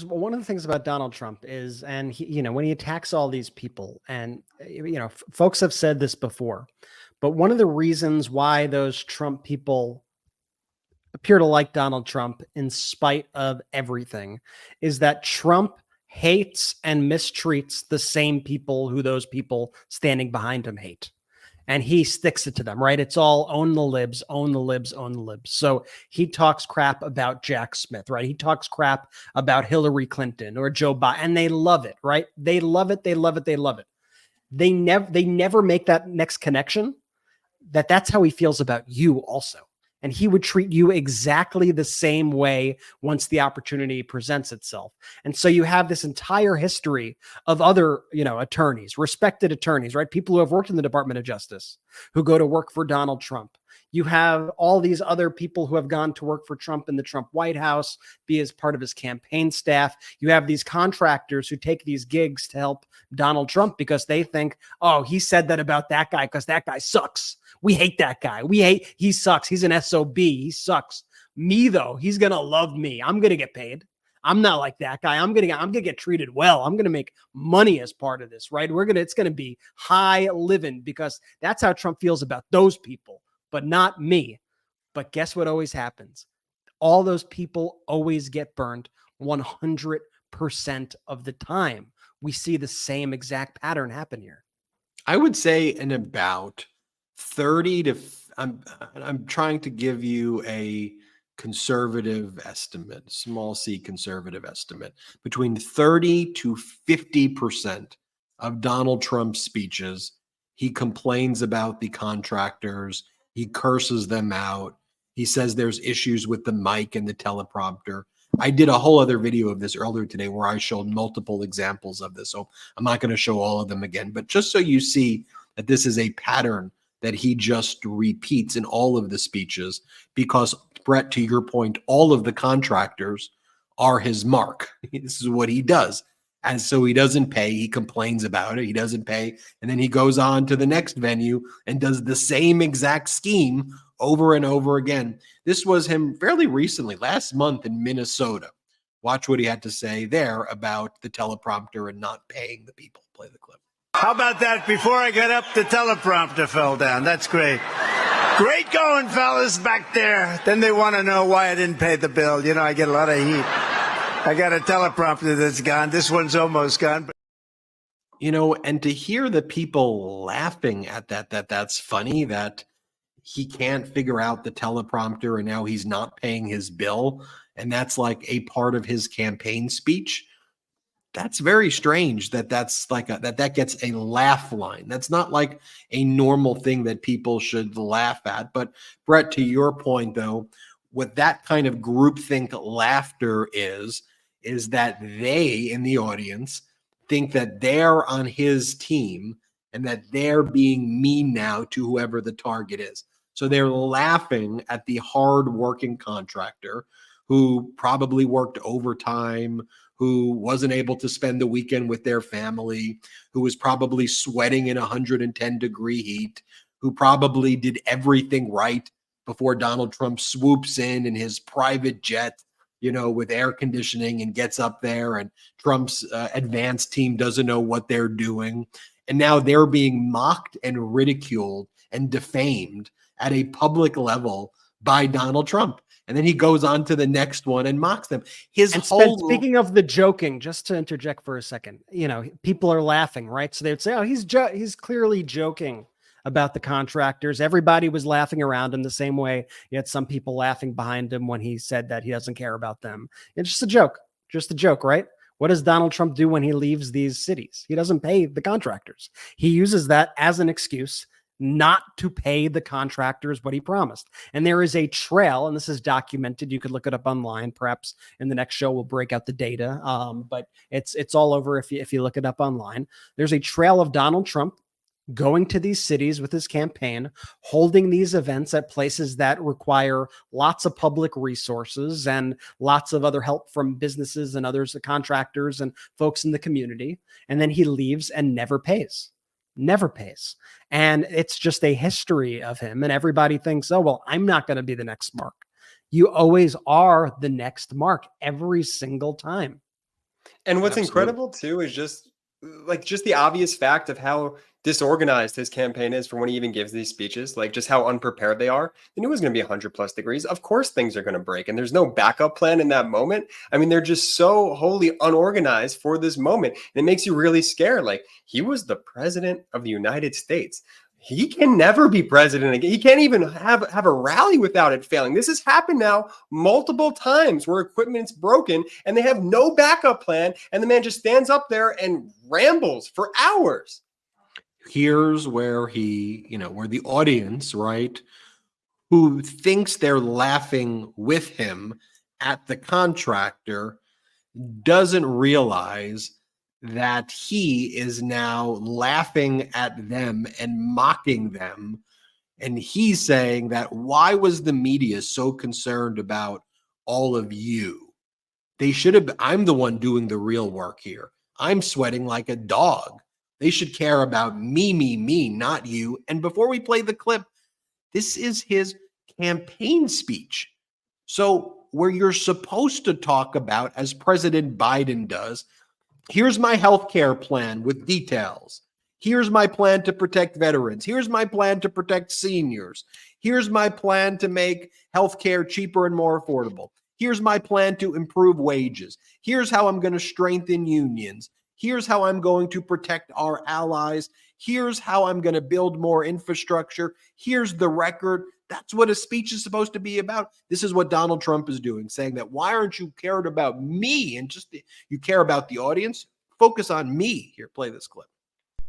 One of the things about Donald Trump is, and he, you know, when he attacks all these people, and you know, folks have said this before, but one of the reasons why those Trump people appear to like Donald Trump in spite of everything is that Trump hates and mistreats the same people who those people standing behind him hate. And he sticks it to them, right? It's all own the libs, own the libs, own the libs. So he talks crap about Jack Smith, right? He talks crap about Hillary Clinton or Joe Biden, and they love it, right? They love it. They love it. They love it. They never make that next connection that's how he feels about you also. And he would treat you exactly the same way once the opportunity presents itself. And so you have this entire history of other, you know, attorneys, respected attorneys, right? People who have worked in the Department of Justice who go to work for Donald Trump. You have all these other people who have gone to work for Trump in the Trump White House, be as part of his campaign staff. You have these contractors who take these gigs to help Donald Trump because they think, oh, he said that about that guy because that guy sucks. We hate that guy. He sucks. He's an SOB. He sucks. Me, though, he's going to love me. I'm going to get paid. I'm not like that guy. I'm going to get treated well. I'm going to make money as part of this, right? It's going to be high living because that's how Trump feels about those people, but not me. But guess what always happens? All those people always get burned 100% of the time. We see the same exact pattern happen here. I would say in about 30 to I'm trying to give you a conservative estimate, small c conservative estimate, between 30 to 50% of Donald Trump's speeches, he complains about the contractors, he curses them out, he says there's issues with the mic and the teleprompter. I did a whole other video of this earlier today where I showed multiple examples of this, so I'm not going to show all of them again, but just so you see that this is a pattern that he just repeats in all of the speeches, because Brett, to your point, all of the contractors are his mark. This is what he does. And so he doesn't pay. He complains about it. He doesn't pay. And then he goes on to the next venue and does the same exact scheme over and over again. This was him fairly recently, last month in Minnesota. Watch what he had to say there about the teleprompter and not paying the people. Play the clip. How about that? Before I got up, the teleprompter fell down. That's great. Great going, fellas, back there. Then they want to know why I didn't pay the bill. You know, I get a lot of heat. I got a teleprompter that's gone. This one's almost gone. You know, and to hear the people laughing at that's funny, that he can't figure out the teleprompter and now he's not paying his bill. And that's like a part of his campaign speech. That's very strange that's like that gets a laugh line. That's not like a normal thing that people should laugh at. But Brett, to your point, though, what that kind of groupthink laughter is that they in the audience think that they're on his team and that they're being mean now to whoever the target is. So they're laughing at the hard-working contractor who probably worked overtime, who wasn't able to spend the weekend with their family, who was probably sweating in 110-degree heat, who probably did everything right before Donald Trump swoops in his private jet, you know, with air conditioning and gets up there and Trump's advance team doesn't know what they're doing. And now they're being mocked and ridiculed and defamed at a public level by Donald Trump. And then he goes on to the next one and mocks them. Speaking of the joking, just to interject for a second, you know, people are laughing, right? So they would say, oh, he's clearly joking about the contractors. Everybody was laughing around him the same way. You had some people laughing behind him when he said that he doesn't care about them. It's just a joke, right? What does Donald Trump do when he leaves these cities? He doesn't pay the contractors. He uses that as an excuse not to pay the contractors what he promised. And there is a trail, and this is documented. You could look it up online. Perhaps in the next show we'll break out the data, but it's all over if you look it up online. There's a trail of Donald Trump going to these cities with his campaign, holding these events at places that require lots of public resources and lots of other help from businesses and others, the contractors and folks in the community. And then he leaves and never pays. And it's just a history of him. And everybody thinks, oh, well, I'm not going to be the next Mark. You always are the next Mark every single time. And what's Absolutely. incredible too is just the obvious fact of how disorganized his campaign is for when he even gives these speeches, like just how unprepared they are. They knew it was going to be 100+ degrees. Of course things are going to break, and there's no backup plan in that moment. I mean, they're just so wholly unorganized for this moment. And it makes you really scared. Like, he was the president of the United States. He can never be president again. He can't even have a rally without it failing. This has happened now multiple times where equipment's broken and they have no backup plan, and the man just stands up there and rambles for hours. Here's where where the audience, right, who thinks they're laughing with him at the contractor, doesn't realize that he is now laughing at them and mocking them. And he's saying that, why was the media so concerned about all of you? They should have, I'm the one doing the real work here. I'm sweating like a dog. They should care about me, not you. And before we play the clip, this is his campaign speech. So where you're supposed to talk about, as President Biden does, here's my health care plan with details. Here's my plan to protect veterans. Here's my plan to protect seniors. Here's my plan to make health care cheaper and more affordable. Here's my plan to improve wages. Here's how I'm going to strengthen unions. Here's how I'm going to protect our allies. Here's how I'm going to build more infrastructure. Here's the record. That's what a speech is supposed to be about. This is what Donald Trump is doing, saying that, why aren't you cared about me? And you care about the audience. Focus on me. Here, play this clip.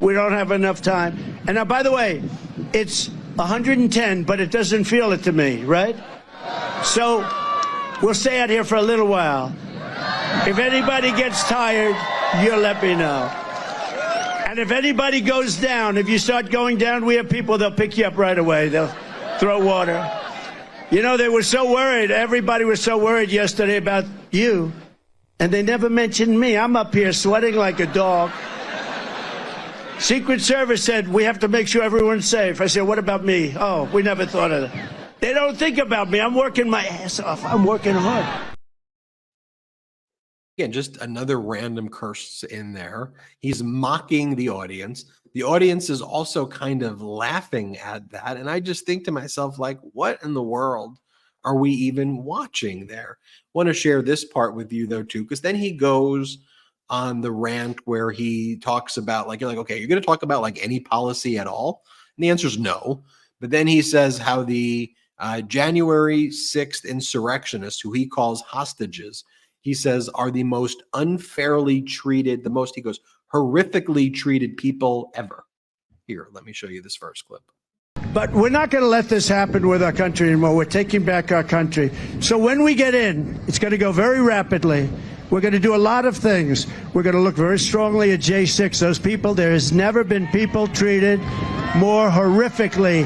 We don't have enough time. And now, by the way, it's 110, but it doesn't feel it to me, right? So we'll stay out here for a little while. If anybody gets tired, you'll let me know. And if anybody goes down, if you start going down, we have people, they'll pick you up right away. They'll throw water. You know, they were so worried. Everybody was so worried yesterday about you. And they never mentioned me. I'm up here sweating like a dog. Secret Service said, we have to make sure everyone's safe. I said, what about me? Oh, we never thought of that. They don't think about me. I'm working my ass off. I'm working hard. Again, just another random curse in there. He's mocking the audience. The audience is also kind of laughing at that. And I just think to myself, like, what in the world are we even watching there? I want to share this part with you, though, too, because then he goes on the rant where he talks about, like, you're like, okay, you're going to talk about like any policy at all? And the answer is no. But then he says how the January 6th insurrectionists, who he calls hostages, he says are the most unfairly treated, he goes, horrifically treated people ever. Here, let me show you this first clip. But we're not going to let this happen with our country anymore. We're taking back our country. So when we get in, it's going to go very rapidly. We're going to do a lot of things. We're going to look very strongly at J6. Those people, there has never been people treated more horrifically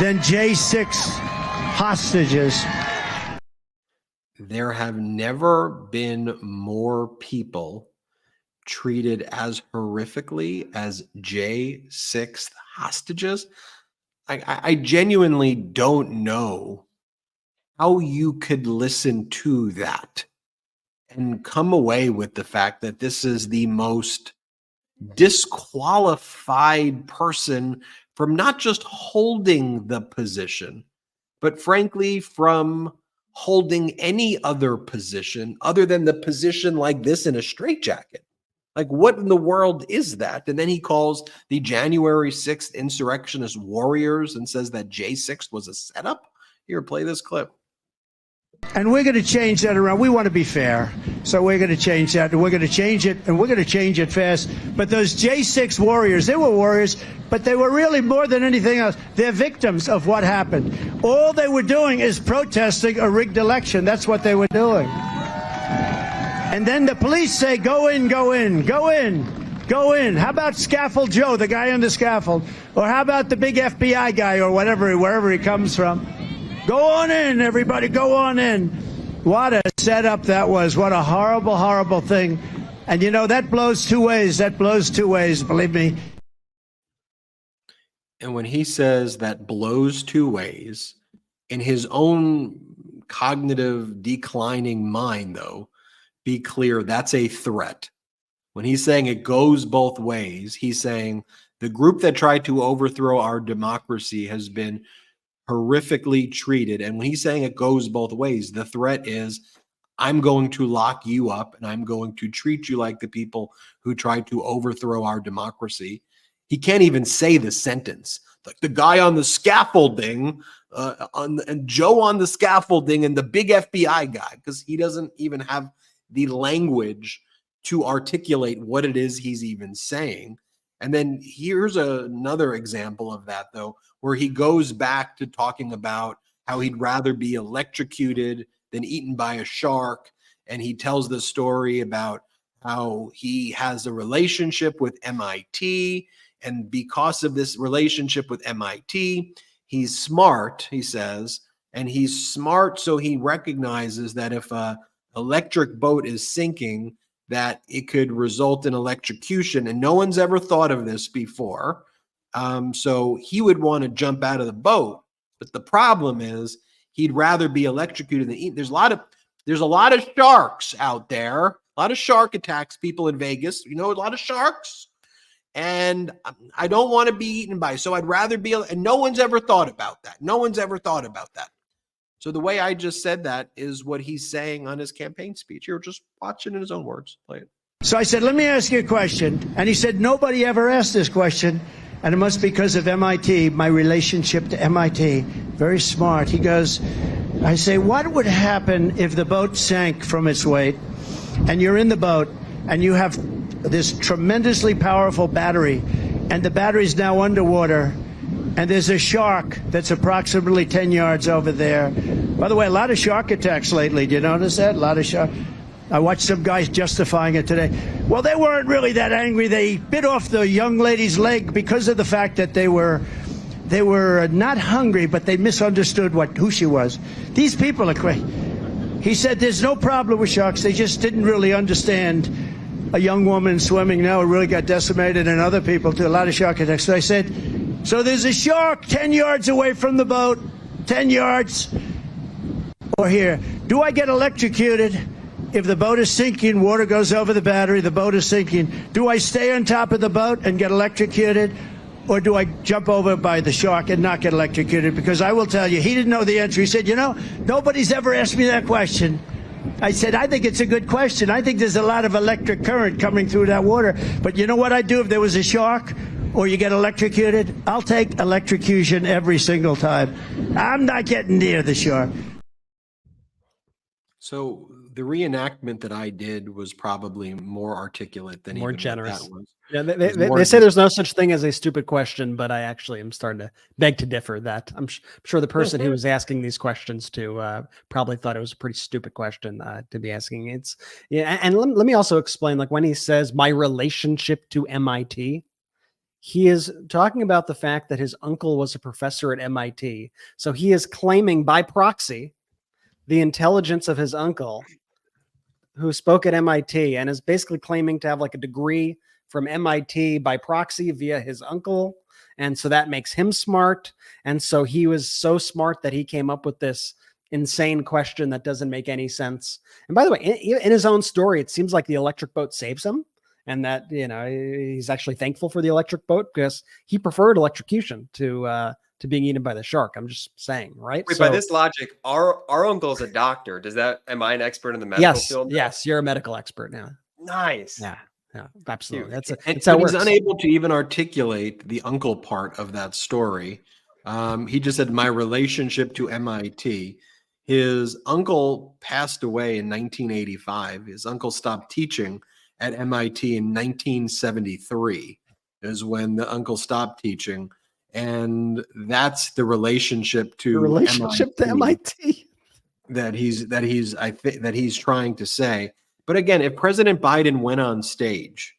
than J6 hostages. There have never been more people treated as horrifically as J6 hostages. I genuinely don't know how you could listen to that and come away with the fact that this is the most disqualified person from not just holding the position, but frankly, from holding any other position other than the position like this in a straitjacket. Like, what in the world is that? And then he calls the January 6th insurrectionist warriors and says that J6 was a setup. Here, play this clip. And we're going to change that around. We want to be fair. So we're going to change that, and we're going to change it, and we're going to change it fast. But those J6 warriors, they were warriors, but they were really more than anything else. They're victims of what happened. All they were doing is protesting a rigged election. That's what they were doing. And then the police say, go in, go in, go in, go in. How about Scaffold Joe, the guy on the scaffold? Or how about the big FBI guy or whatever, wherever he comes from? Go on in, everybody, go on in. What a setup that was. What a horrible, horrible thing. And, you know, that blows two ways. That blows two ways, believe me. And when he says that blows two ways, in his own cognitive declining mind, though, be clear, that's a threat. When he's saying it goes both ways, he's saying the group that tried to overthrow our democracy has been horrifically treated. And when he's saying it goes both ways, the threat is, I'm going to lock you up and I'm going to treat you like the people who tried to overthrow our democracy. He can't even say the sentence. Like the guy on the scaffolding, and Joe on the scaffolding, and the big FBI guy, because he doesn't even have the language to articulate what it is he's even saying. And then here's another example of that, though, where he goes back to talking about how he'd rather be electrocuted than eaten by a shark. And he tells the story about how he has a relationship with MIT. And because of this relationship with MIT, he's smart, he says. And he's smart so he recognizes that if an electric boat is sinking, that it could result in electrocution. And no one's ever thought of this before. So he would want to jump out of the boat. But the problem is he'd rather be electrocuted than eaten. There's a lot of sharks out there, a lot of shark attacks, people in Vegas, you know, a lot of sharks. And I don't want to be eaten by, so I'd rather be, and no one's ever thought about that. No one's ever thought about that. So the way I just said that is what he's saying on his campaign speech. You're just watching in his own words. Play it. So I said, let me ask you a question. And he said, nobody ever asked this question. And it must be because of MIT, my relationship to MIT. Very smart. He goes, I say, what would happen if the boat sank from its weight and you're in the boat and you have this tremendously powerful battery and the battery's now underwater and there's a shark that's approximately 10 yards over there. By the way, a lot of shark attacks lately. Do you notice that? A lot of shark. I watched some guys justifying it today. Well, they weren't really that angry. They bit off the young lady's leg because of the fact that they were not hungry, but they misunderstood who she was. These people are crazy. He said there's no problem with sharks. They just didn't really understand a young woman swimming now really got decimated, and other people too. A lot of shark attacks. So I said, so there's a shark 10 yards away from the boat, 10 yards. Or here, do I get electrocuted? If the boat is sinking, water goes over the battery, the boat is sinking. Do I stay on top of the boat and get electrocuted? Or do I jump over by the shark and not get electrocuted? Because I will tell you, he didn't know the answer. He said, you know, nobody's ever asked me that question. I said, I think it's a good question. I think there's a lot of electric current coming through that water. But you know what I'd do if there was a shark or you get electrocuted? I'll take electrocution every single time. I'm not getting near the shark. So the reenactment that I did was probably more articulate than more even generous. That was. Yeah, they say there's no such thing as a stupid question, but I actually am starting to beg to differ. That I'm sure the person who was asking these questions to probably thought it was a pretty stupid question to be asking. It's and let me also explain. Like when he says my relationship to MIT, he is talking about the fact that his uncle was a professor at MIT, so he is claiming by proxy the intelligence of his uncle, who spoke at MIT, and is basically claiming to have like a degree from MIT by proxy via his uncle. And so that makes him smart. And so he was so smart that he came up with this insane question that doesn't make any sense. And by the way, in his own story, it seems like the electric boat saves him, and that, you know, he's actually thankful for the electric boat because he preferred electrocution to being eaten by the shark. I'm just saying, right? Wait, by this logic, our uncle's a doctor. Am I an expert in the medical field? Yes, you're a medical expert now. Nice. Yeah, absolutely. That's and how it he's works. unable to even articulate the uncle part of that story. He just said my relationship to MIT. His uncle passed away in 1985. His uncle stopped teaching at MIT in 1973 is when the uncle stopped teaching. And that's the relationship to The relationship to MIT. that he's trying to say. But again, if President Biden went on stage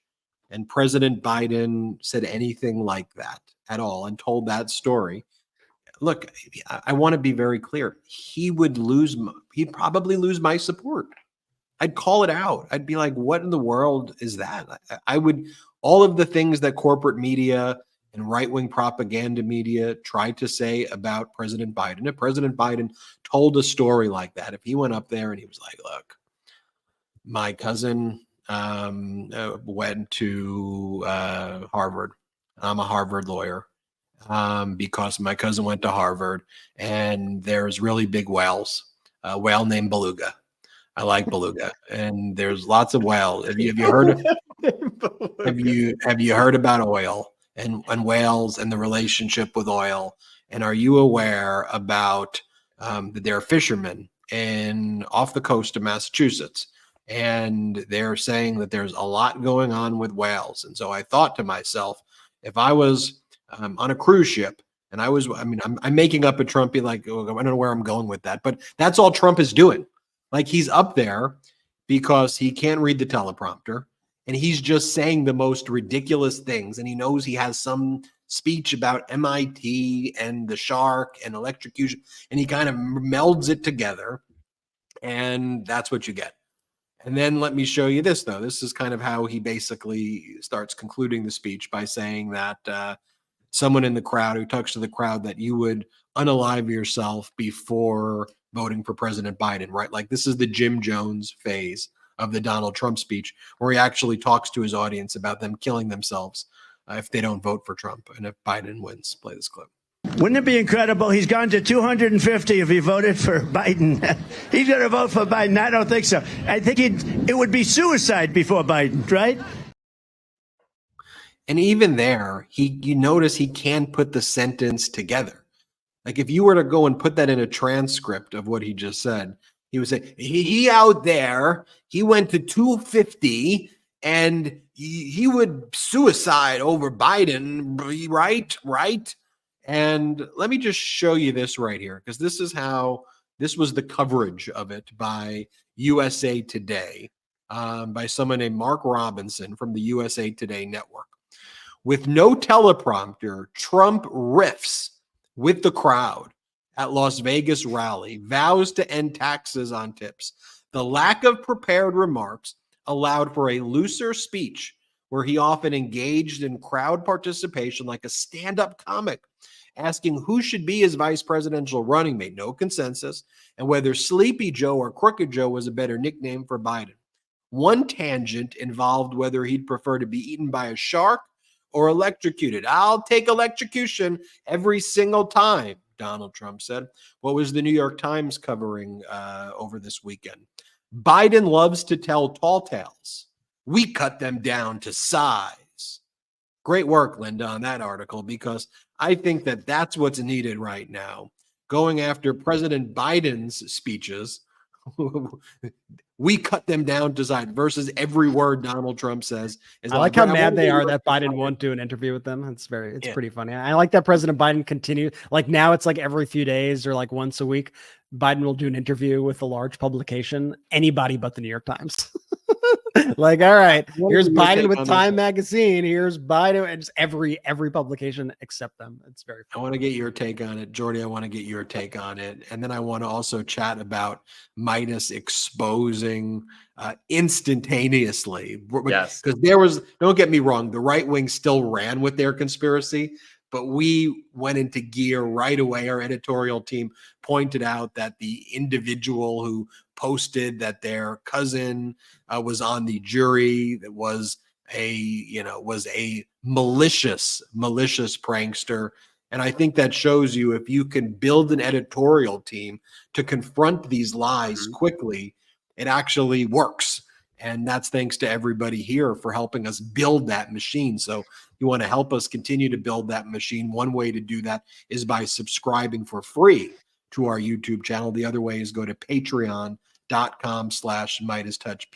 and President Biden said anything like that at all and told that story, look, I want to be very clear. He'd probably lose my support. I'd call it out. I'd be like, what in the world is that? I would, all of the things that corporate media and right-wing propaganda media tried to say about President Biden. If President Biden told a story like that, if he went up there and he was like, look, my cousin went to Harvard. I'm a Harvard lawyer. Because my cousin went to Harvard and there's really big whales, a whale named beluga. I like beluga, and there's lots of whales. Have you heard about oil and whales and the relationship with oil? And are you aware about that there are fishermen off the coast of Massachusetts, and they're saying that there's a lot going on with whales? And so I thought to myself, if I was on a cruise ship, and I'm making up a Trump, like, oh, I don't know where I'm going with that, but that's all Trump is doing. Like, he's up there because he can't read the teleprompter, and he's just saying the most ridiculous things, and he knows he has some speech about MIT and the shark and electrocution, and he kind of melds it together, and that's what you get. And then let me show you this, though. This is kind of how he basically starts concluding the speech by saying that someone in the crowd who talks to the crowd that you would unalive yourself before voting for President Biden, right? Like, this is the Jim Jones phase of the Donald Trump speech, where he actually talks to his audience about them killing themselves if they don't vote for Trump and if Biden wins. Play this clip. Wouldn't it be incredible? He's gone to 250 if he voted for Biden. He's going to vote for Biden. I don't think so. I think it would be suicide before Biden, right? And even there, you notice he can't put the sentence together. Like, if you were to go and put that in a transcript of what he just said, he would say, he out there, he went to 250 and he would suicide over Biden, right? And let me just show you this right here, because this was the coverage of it by USA Today, by someone named Mark Robinson from the USA Today network. With no teleprompter, Trump riffs with the crowd at Las Vegas rally, vows to end taxes on tips. The lack of prepared remarks allowed for a looser speech where he often engaged in crowd participation like a stand-up comic, asking who should be his vice presidential running mate, no consensus, and whether Sleepy Joe or Crooked Joe was a better nickname for Biden. One tangent involved whether he'd prefer to be eaten by a shark or electrocuted. I'll take electrocution every single time, Donald Trump said. What was the New York Times covering over this weekend? Biden loves to tell tall tales. We cut them down to size. Great work, Linda, on that article, because I think that that's what's needed right now. Going after President Biden's speeches, we cut them down to size versus every word Donald Trump says. I like how mad they are that Biden won't do an interview with them. It's pretty funny. I like that President Biden continue. Like, now it's like every few days or like once a week, Biden will do an interview with a large publication, anybody but the New York Times. Like, all right, here's Biden with Time Magazine. Here's Biden, and just every publication except them. It's very funny. I want to get your take on it, Jordy. I want to get your take on it, and then I want to also chat about Meidas exposing instantaneously. Yes, because there was. Don't get me wrong. The right wing still ran with their conspiracy, but we went into gear right away. Our editorial team pointed out that the individual who posted that their cousin was on the jury that was a malicious prankster. And I think that shows you, if you can build an editorial team to confront these lies quickly, it actually works. And that's thanks to everybody here for helping us build that machine. So you want to help us continue to build that machine. One way to do that is by subscribing for free to our YouTube channel. The other way is go to patreon.com/MeidasTouch,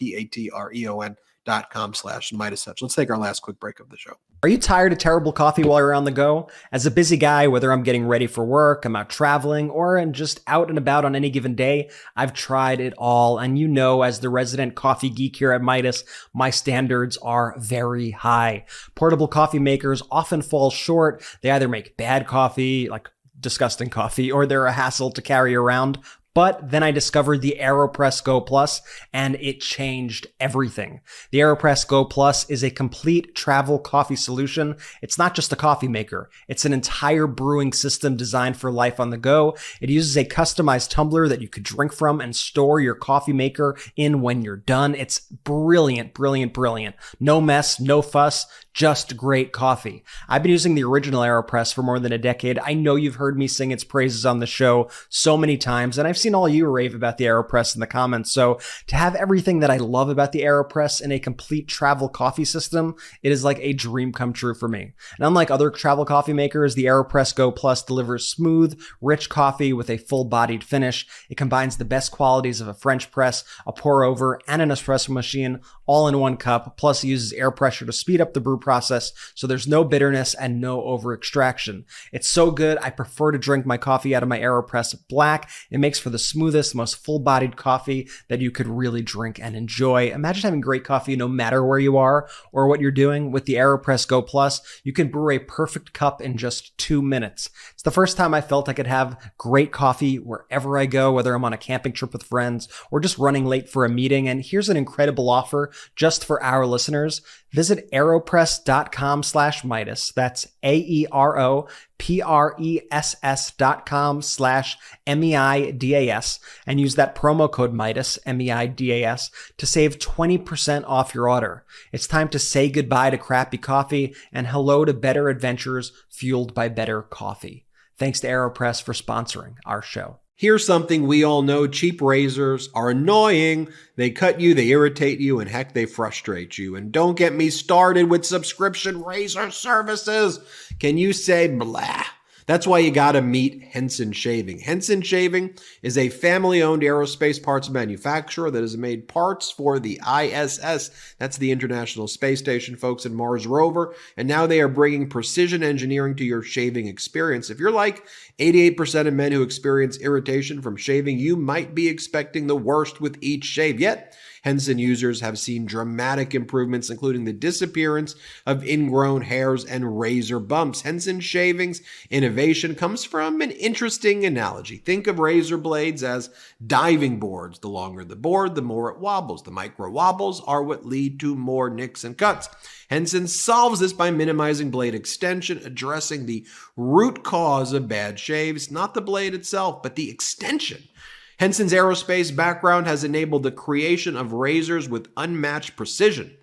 patreon.com/MeidasTouch. Let's take our last quick break of the show. Are you tired of terrible coffee while you're on the go? As a busy guy, whether I'm getting ready for work, I'm out traveling, or I'm just out and about on any given day, I've tried it all. And you know, as the resident coffee geek here at Meidas, my standards are very high. Portable coffee makers often fall short. They either make bad coffee, like disgusting coffee, or they're a hassle to carry around. But then I discovered the AeroPress Go Plus, and it changed everything. The AeroPress Go Plus is a complete travel coffee solution. It's not just a coffee maker. It's an entire brewing system designed for life on the go. It uses a customized tumbler that you could drink from and store your coffee maker in when you're done. It's brilliant, brilliant, brilliant. No mess, no fuss, just great coffee. I've been using the original AeroPress for more than a decade. I know you've heard me sing its praises on the show so many times, and I've seen all you rave about the AeroPress in the comments. So to have everything that I love about the AeroPress in a complete travel coffee system, it is like a dream come true for me. And unlike other travel coffee makers, the AeroPress Go Plus delivers smooth, rich coffee with a full-bodied finish. It combines the best qualities of a French press, a pour over, and an espresso machine all in one cup. Plus, it uses air pressure to speed up the brew process, so there's no bitterness and no over extraction. It's so good. I prefer to drink my coffee out of my AeroPress black. It makes for the smoothest, most full-bodied coffee that you could really drink and enjoy. Imagine having great coffee no matter where you are or what you're doing. With the AeroPress Go Plus, you can brew a perfect cup in just 2 minutes. It's the first time I felt I could have great coffee wherever I go, whether I'm on a camping trip with friends or just running late for a meeting. And here's an incredible offer just for our listeners. Visit aeropress.com/Meidas. That's AeroPress.com/MEIDAS and use that promo code Meidas, MEIDAS, to save 20% off your order. It's time to say goodbye to crappy coffee and hello to better adventures fueled by better coffee. Thanks to AeroPress for sponsoring our show. Here's something we all know. Cheap razors are annoying. They cut you, they irritate you, and heck, they frustrate you. And don't get me started with subscription razor services. Can you say blah? That's why you gotta meet Henson Shaving. Henson Shaving is a family-owned aerospace parts manufacturer that has made parts for the ISS. That's the International Space Station, folks, and Mars rover. And now they are bringing precision engineering to your shaving experience. If you're like 88% of men who experience irritation from shaving, you might be expecting the worst with each shave. Yet, Henson users have seen dramatic improvements, including the disappearance of ingrown hairs and razor bumps. Henson Shaving's innovation comes from an interesting analogy. Think of razor blades as diving boards. The longer the board, the more it wobbles. The micro wobbles are what lead to more nicks and cuts. Henson solves this by minimizing blade extension, addressing the root cause of bad shaves, not the blade itself, but the extension. Henson's aerospace background has enabled the creation of razors with unmatched precision.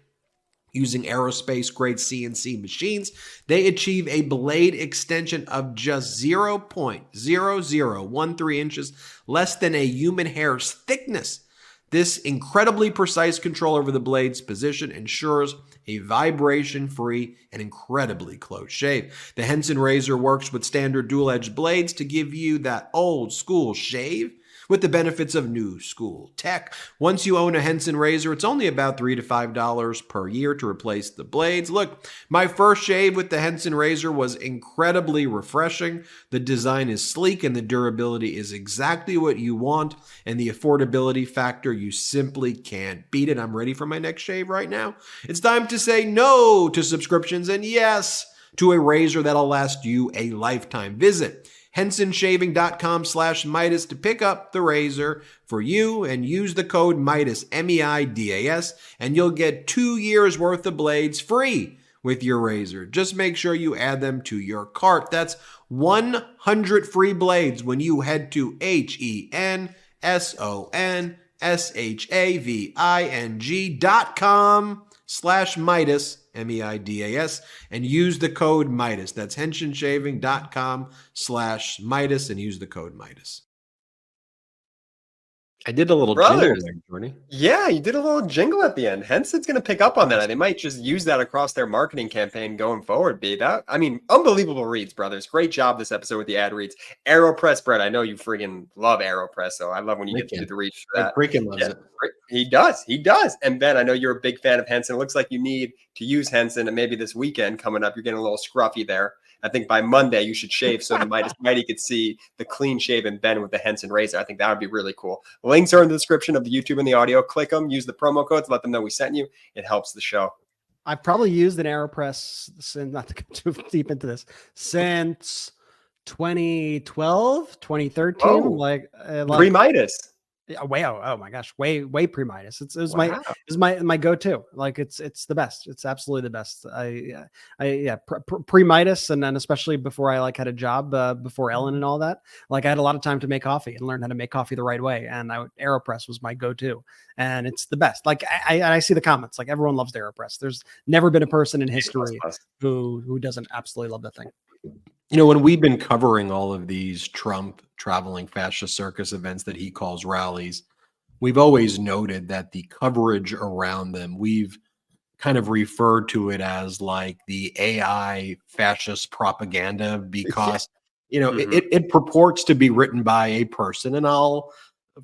Using aerospace-grade CNC machines, they achieve a blade extension of just 0.0013 inches, less than a human hair's thickness. This incredibly precise control over the blade's position ensures a vibration-free and incredibly close shave. The Henson razor works with standard dual-edged blades to give you that old-school shave with the benefits of new school tech. Once you own a Henson razor, it's only about $3 to $5 per year to replace the blades. Look, my first shave with the Henson razor was incredibly refreshing. The design is sleek and the durability is exactly what you want, and the affordability factor, you simply can't beat it. I'm ready for my next shave right now. It's time to say no to subscriptions and yes to a razor that'll last you a lifetime. Visit HensonShaving.com/Meidas to pick up the razor for you and use the code Meidas, MEIDAS, and you'll get 2 years worth of blades free with your razor. Just make sure you add them to your cart. That's 100 free blades when you head to HensonShaving.com/Meidas, MEIDAS, and use the code Meidas. That's HensonShaving.com/Meidas and use the code Meidas. I did a little Brothers. jingle there, Jordy. Yeah, you did a little jingle at the end. Henson's going to pick up on that. They might just use that across their marketing campaign going forward, B. Unbelievable reads, brothers. Great job this episode with the ad reads. AeroPress, Brett, I know you freaking love AeroPress, so I love when you get to do the reads for that. Freaking loves it. He does. And Ben, I know you're a big fan of Henson. It looks like you need to use Henson, and maybe this weekend coming up, you're getting a little scruffy there. I think by Monday you should shave so the Mighty could see the clean-shaven Ben with the Henson razor. I think that would be really cool. Links are in the description of the YouTube and the audio. Click them. Use the promo codes. Let them know we sent you. It helps the show. I've probably used an AeroPress since, not to go too deep into this, since 2012, 2013. Oh, like pre-Midas. Oh my gosh, way pre-Midas. It was my go-to. Like it's the best. It's absolutely the best. Pre-Midas, and then especially before I had a job before Ellen and all that. Like I had a lot of time to make coffee and learn how to make coffee the right way. And AeroPress was my go-to, and it's the best. Like I see the comments. Like everyone loves AeroPress. There's never been a person in history who doesn't absolutely love that thing. When we've been covering all of these Trump traveling fascist circus events that he calls rallies, we've always noted that the coverage around them, we've kind of referred to it as like the AI fascist propaganda because, it purports to be written by a person. And I'll,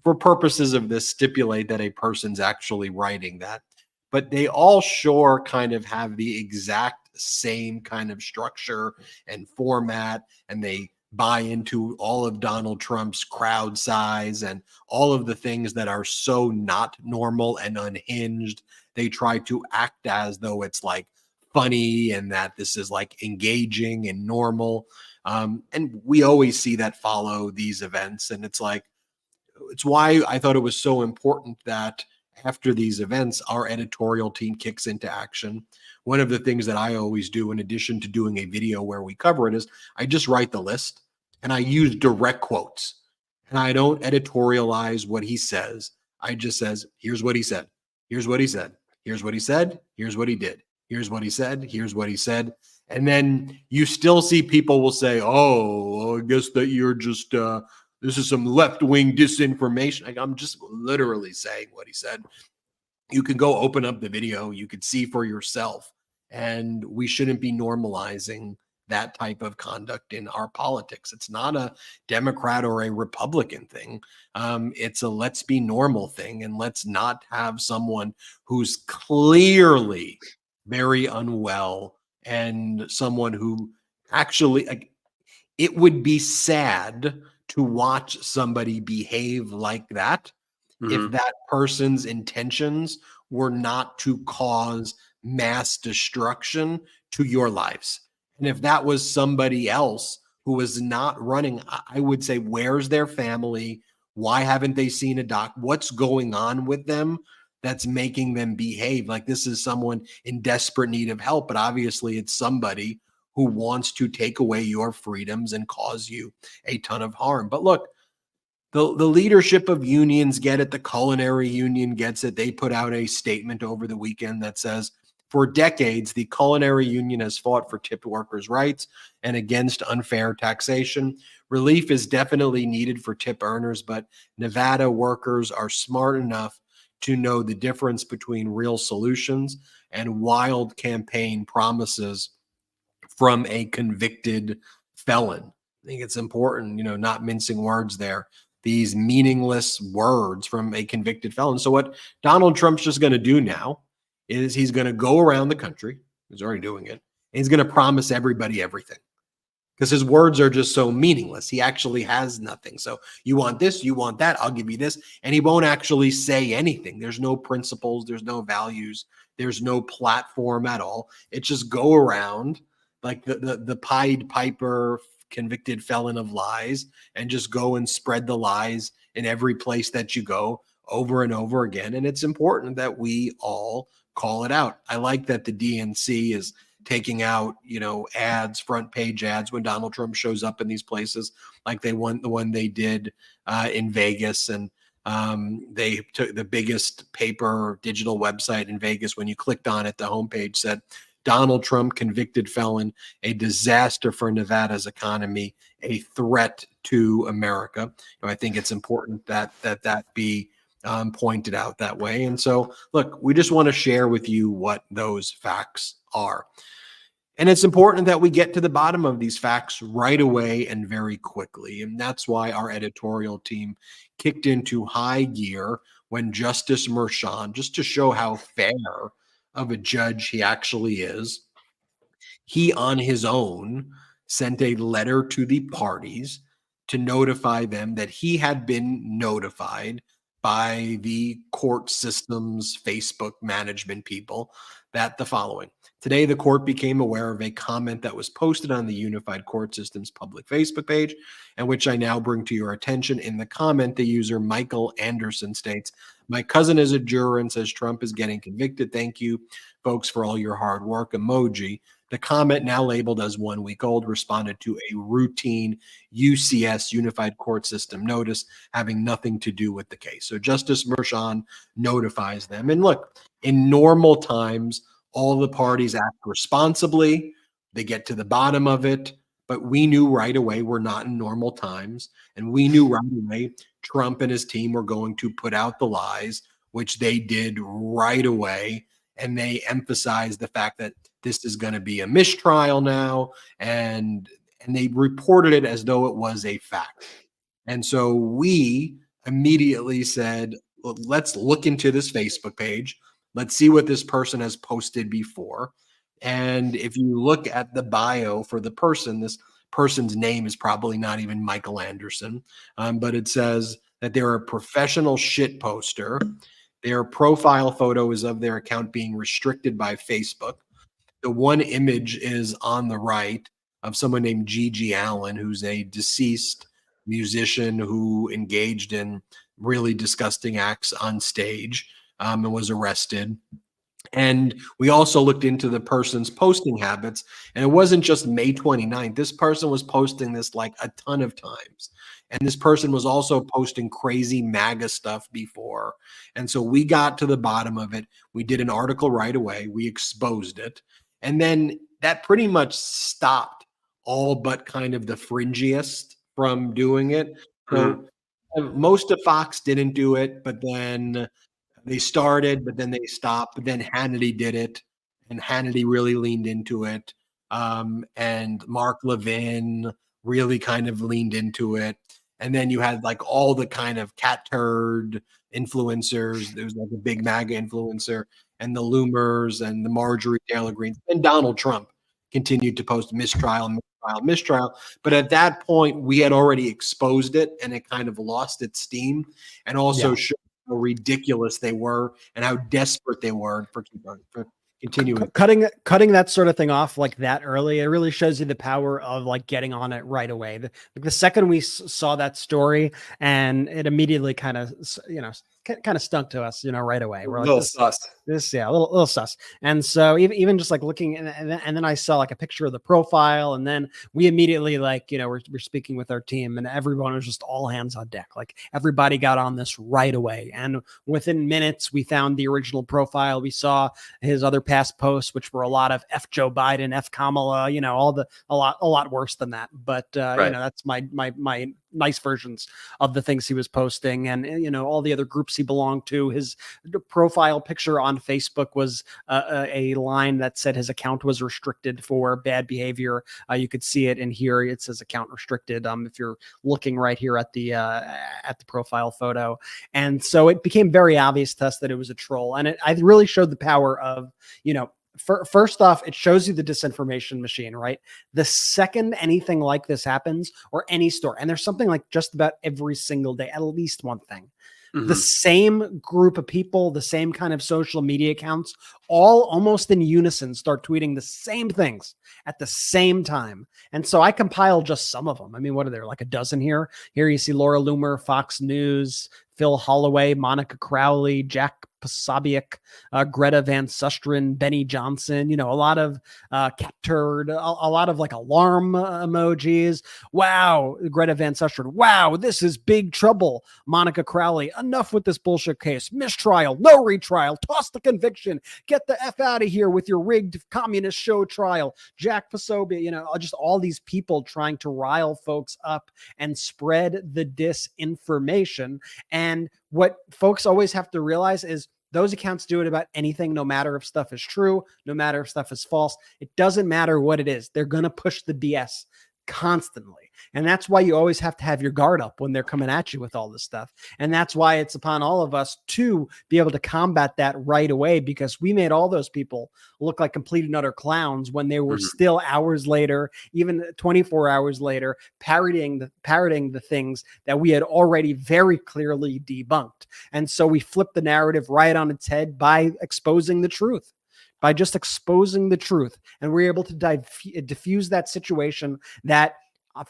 for purposes of this, stipulate that a person's actually writing that. But they all sure kind of have the exact same kind of structure and format, and they buy into all of Donald Trump's crowd size and all of the things that are so not normal and unhinged. They try to act as though it's like funny and that this is like engaging and normal. And we always see that follow these events. And it's why I thought it was so important that after these events, our editorial team kicks into action. One of the things that I always do, in addition to doing a video where we cover it, is I just write the list and I use direct quotes. And I don't editorialize what he says. I just says, here's what he said. Here's what he said. Here's what he said. Here's what he did. Here's what he said. Here's what he said. And then you still see people will say, oh, I guess that you're just, this is some left-wing disinformation. Like, I'm just literally saying what he said. You can go open up the video. You could see for yourself. And we shouldn't be normalizing that type of conduct in our politics. It's not a Democrat or a Republican thing. It's a let's be normal thing. And let's not have someone who's clearly very unwell and someone who actually, it would be sad to watch somebody behave like that if that person's intentions were not to cause mass destruction to your lives. And if that was somebody else who was not running, I would say, where's their family? Why haven't they seen a doc? What's going on with them that's making them behave like this is someone in desperate need of help? But obviously it's somebody who wants to take away your freedoms and cause you a ton of harm. But look, the leadership of unions get it. The culinary union gets it. They put out a statement over the weekend that says, for decades, the culinary union has fought for tipped workers' rights and against unfair taxation. Relief is definitely needed for tip earners, but Nevada workers are smart enough to know the difference between real solutions and wild campaign promises from a convicted felon. I think it's important, not mincing words there. These meaningless words from a convicted felon. So what Donald Trump's just going to do now is he's going to go around the country. He's already doing it. And he's going to promise everybody everything because his words are just so meaningless. He actually has nothing. So you want this, you want that, I'll give you this. And he won't actually say anything. There's no principles. There's no values. There's no platform at all. It's just go around like the Pied Piper convicted felon of lies and just go and spread the lies in every place that you go over and over again. And it's important that we all call it out. I like that the DNC is taking out, ads, front page ads when Donald Trump shows up in these places, like the one they did in Vegas. And they took the biggest paper digital website in Vegas. When you clicked on it, the homepage said, Donald Trump, convicted felon, a disaster for Nevada's economy, a threat to America. I think it's important that be pointed out that way. And so, look, we just want to share with you what those facts are. And it's important that we get to the bottom of these facts right away and very quickly. And that's why our editorial team kicked into high gear when Justice Merchan, just to show how fair of a judge he actually is, he on his own sent a letter to the parties to notify them that he had been notified by the court system's Facebook management people that the following. Today, the court became aware of a comment that was posted on the Unified Court System's public Facebook page, and which I now bring to your attention. In the comment, the user Michael Anderson states, "My cousin is a juror and says Trump is getting convicted. Thank you, folks, for all your hard work." Emoji. The comment, now labeled as 1 week old, responded to a routine UCS, Unified Court System notice having nothing to do with the case. So Justice Merchan notifies them. And look, in normal times, all the parties act responsibly. They get to the bottom of it. But we knew right away we're not in normal times. And we knew right away Trump and his team were going to put out the lies, which they did right away. And they emphasized the fact that this is going to be a mistrial now. And they reported it as though it was a fact. And so we immediately said, let's look into this Facebook page. Let's see what this person has posted before. And if you look at the bio for the person, this person's name is probably not even Michael Anderson, but it says that they're a professional shit poster. Their profile photo is of their account being restricted by Facebook. The one image is on the right of someone named Gigi Allen, who's a deceased musician who engaged in really disgusting acts on stage. And was arrested. And we also looked into the person's posting habits, and it wasn't just May 29th. This person was posting this like a ton of times. And this person was also posting crazy MAGA stuff before. And so we got to the bottom of it. We did an article right away. We exposed it. And then that pretty much stopped all but kind of the fringiest from doing it. So most of Fox didn't do it, but then they started, but then they stopped. But then Hannity did it, and Hannity really leaned into it. And Mark Levin really kind of leaned into it. And then you had like all the kind of cat turd influencers. There was like a big MAGA influencer, and the Loomers, and the Marjorie Taylor Greene, and Donald Trump continued to post mistrial. But at that point, we had already exposed it, and it kind of lost its steam, and also showed how ridiculous they were and how desperate they were for continuing. Cutting that sort of thing off like that early, it really shows you the power of like getting on it right away. The second we saw that story, and it immediately kind of stunk to us, right away. We're like, a little sus. A little sus. And so even just like looking, and then I saw like a picture of the profile, and then we immediately we're speaking with our team, and everyone was just all hands on deck. Like everybody got on this right away, and within minutes we found the original profile. We saw his other past posts, which were a lot of F Joe Biden, F Kamala, a lot worse than that. But that's my nice versions of the things he was posting, and all the other groups he belonged to. His profile picture on Facebook was a line that said his account was restricted for bad behavior. You could see it in here. It says account restricted. If you're looking right here at the profile photo, and so it became very obvious to us that it was a troll, and I really showed the power of First off, it shows you the disinformation machine, right? The second anything like this happens, or any story, and there's something like just about every single day, at least one thing, the same group of people, the same kind of social media accounts, all almost in unison start tweeting the same things at the same time. And so I compiled just some of them. I mean, what are there, like a dozen here? Here you see Laura Loomer, Fox News, Phil Holloway, Monica Crowley, Jack Posobiec, Greta Van Susteren, Benny Johnson, a lot of cat turd, a lot of like alarm emojis. Wow, Greta Van Susteren. Wow, this is big trouble. Monica Crowley, enough with this bullshit case. Mistrial, no retrial, toss the conviction. Get the F out of here with your rigged communist show trial. Jack Posobiec, just all these people trying to rile folks up and spread the disinformation. And what folks always have to realize is those accounts do it about anything, no matter if stuff is true, no matter if stuff is false. It doesn't matter what it is. They're going to push the BS constantly. And that's why you always have to have your guard up when they're coming at you with all this stuff. And that's why it's upon all of us to be able to combat that right away, because we made all those people look like complete and utter clowns when they were still hours later, even 24 hours later, parroting the things that we had already very clearly debunked. And so we flipped the narrative right on its head by exposing the truth. By just exposing the truth. And we're able to diffuse that situation that,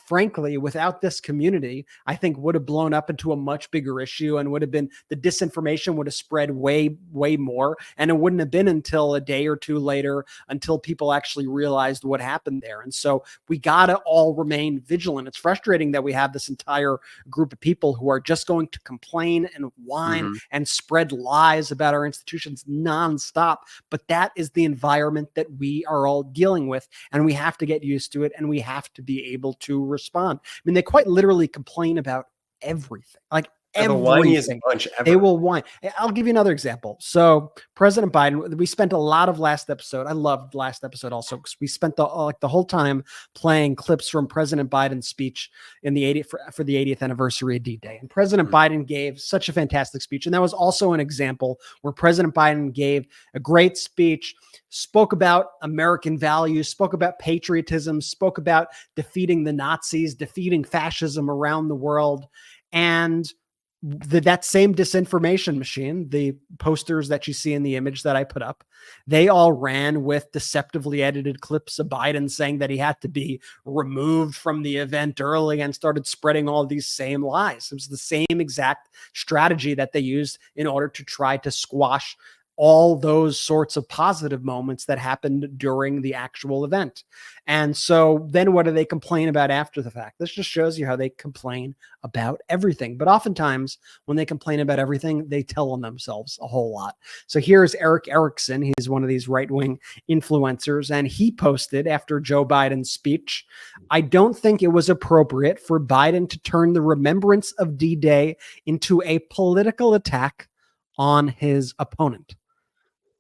frankly, without this community, I think would have blown up into a much bigger issue, and would have been, the disinformation would have spread way, way more. And it wouldn't have been until a day or two later until people actually realized what happened there. And so we got to all remain vigilant. It's frustrating that we have this entire group of people who are just going to complain and whine and spread lies about our institutions nonstop. But that is the environment that we are all dealing with, and we have to get used to it, and we have to be able to respond. I mean, they quite literally complain about everything, like everything. They will whine. I'll give you another example. So President Biden, we spent a lot of last episode. I loved last episode also, because we spent the whole time playing clips from President Biden's speech in the 80th for the 80th anniversary of D-Day. And President Biden gave such a fantastic speech. And that was also an example where President Biden gave a great speech, spoke about American values, spoke about patriotism, spoke about defeating the Nazis, defeating fascism around the world. And that same disinformation machine, the posters that you see in the image that I put up, they all ran with deceptively edited clips of Biden saying that he had to be removed from the event early, and started spreading all these same lies. It was the same exact strategy that they used in order to try to squash all those sorts of positive moments that happened during the actual event. And so then what do they complain about after the fact? This just shows you how they complain about everything. But oftentimes when they complain about everything, they tell on themselves a whole lot. So here's Eric Erickson. He's one of these right-wing influencers, and he posted after Joe Biden's speech, "I don't think it was appropriate for Biden to turn the remembrance of D-Day into a political attack on his opponent."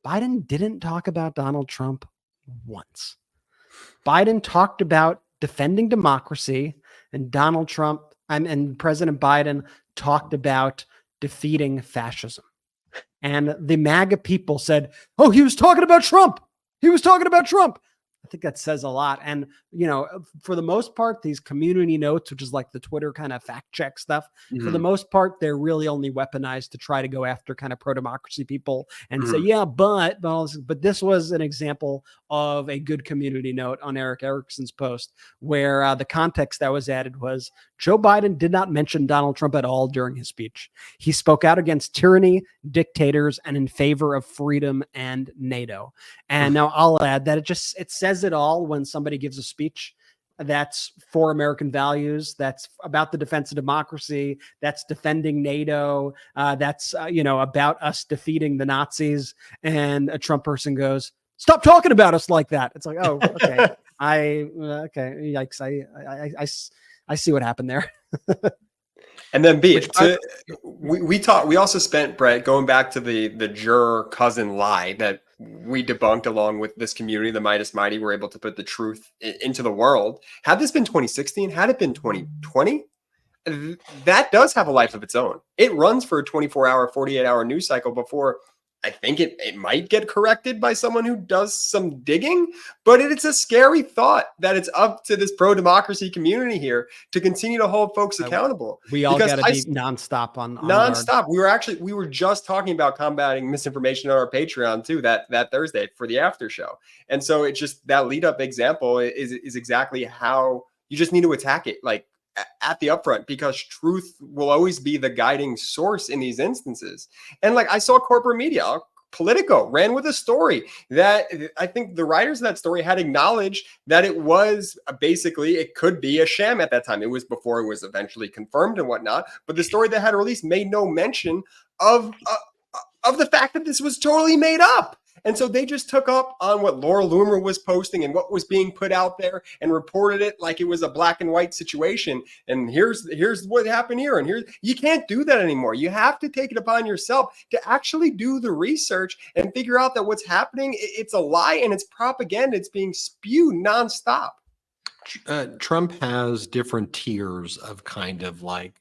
Biden didn't talk about Donald Trump once. Biden talked about defending democracy, and Donald Trump and President Biden talked about defeating fascism. And the MAGA people said, "Oh, he was talking about Trump. He was talking about Trump." I think that says a lot. And, you know, for the most part, these community notes, which is like the Twitter kind of fact check stuff, for the most part, they're really only weaponized to try to go after kind of pro-democracy people and say, yeah, but this was an example of a good community note on Eric Erickson's post, where the context that was added was Joe Biden did not mention Donald Trump at all during his speech. He spoke out against tyranny, dictators, and in favor of freedom and NATO. And now I'll add that it says it all when somebody gives a speech that's for American values, that's about the defense of democracy, that's defending NATO, that's about us defeating the Nazis, and a Trump person goes, "Stop talking about us like that." It's like, oh, okay. Yikes. I see what happened there. And then we also spent, Brett, going back to the juror cousin lie that we debunked along with this community, the Midas Mighty, were able to put the truth into the world. Had this been 2016, had it been 2020, that does have a life of its own. It runs for a 24-hour, 48-hour news cycle before I think it might get corrected by someone who does some digging, but it's a scary thought that it's up to this pro-democracy community here to continue to hold folks accountable. We all got to be nonstop on nonstop. We were just talking about combating misinformation on our Patreon too that Thursday for the after show, and so it just, that lead up example is exactly how you just need to attack it, like at the upfront, because truth will always be the guiding source in these instances. And like I saw corporate media, Politico ran with a story that I think the writers of that story had acknowledged that it was basically, it could be a sham at that time. It was before it was eventually confirmed and whatnot, but the story that had released made no mention of the fact that this was totally made up. And so they just took up on what Laura Loomer was posting and what was being put out there and reported it like it was a black and white situation. And here's what happened here. And you can't do that anymore. You have to take it upon yourself to actually do the research and figure out that what's happening, it's a lie and it's propaganda. It's being spewed nonstop. Trump has different tiers of kind of like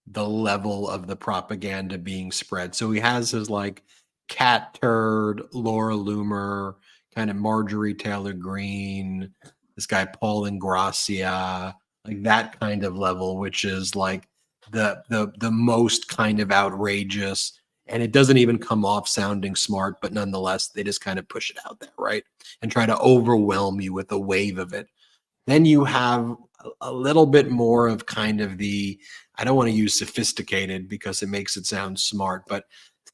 the level of the propaganda being spread. So he has his like Cat Turd, Laura Loomer, kind of Marjorie Taylor Greene, this guy Paul Ingrassia, like that kind of level, which is like the most kind of outrageous, and it doesn't even come off sounding smart, but nonetheless they just kind of push it out there, right? And try to overwhelm you with a wave of it. Then you have a little bit more of kind of the, I don't want to use sophisticated because it makes it sound smart, but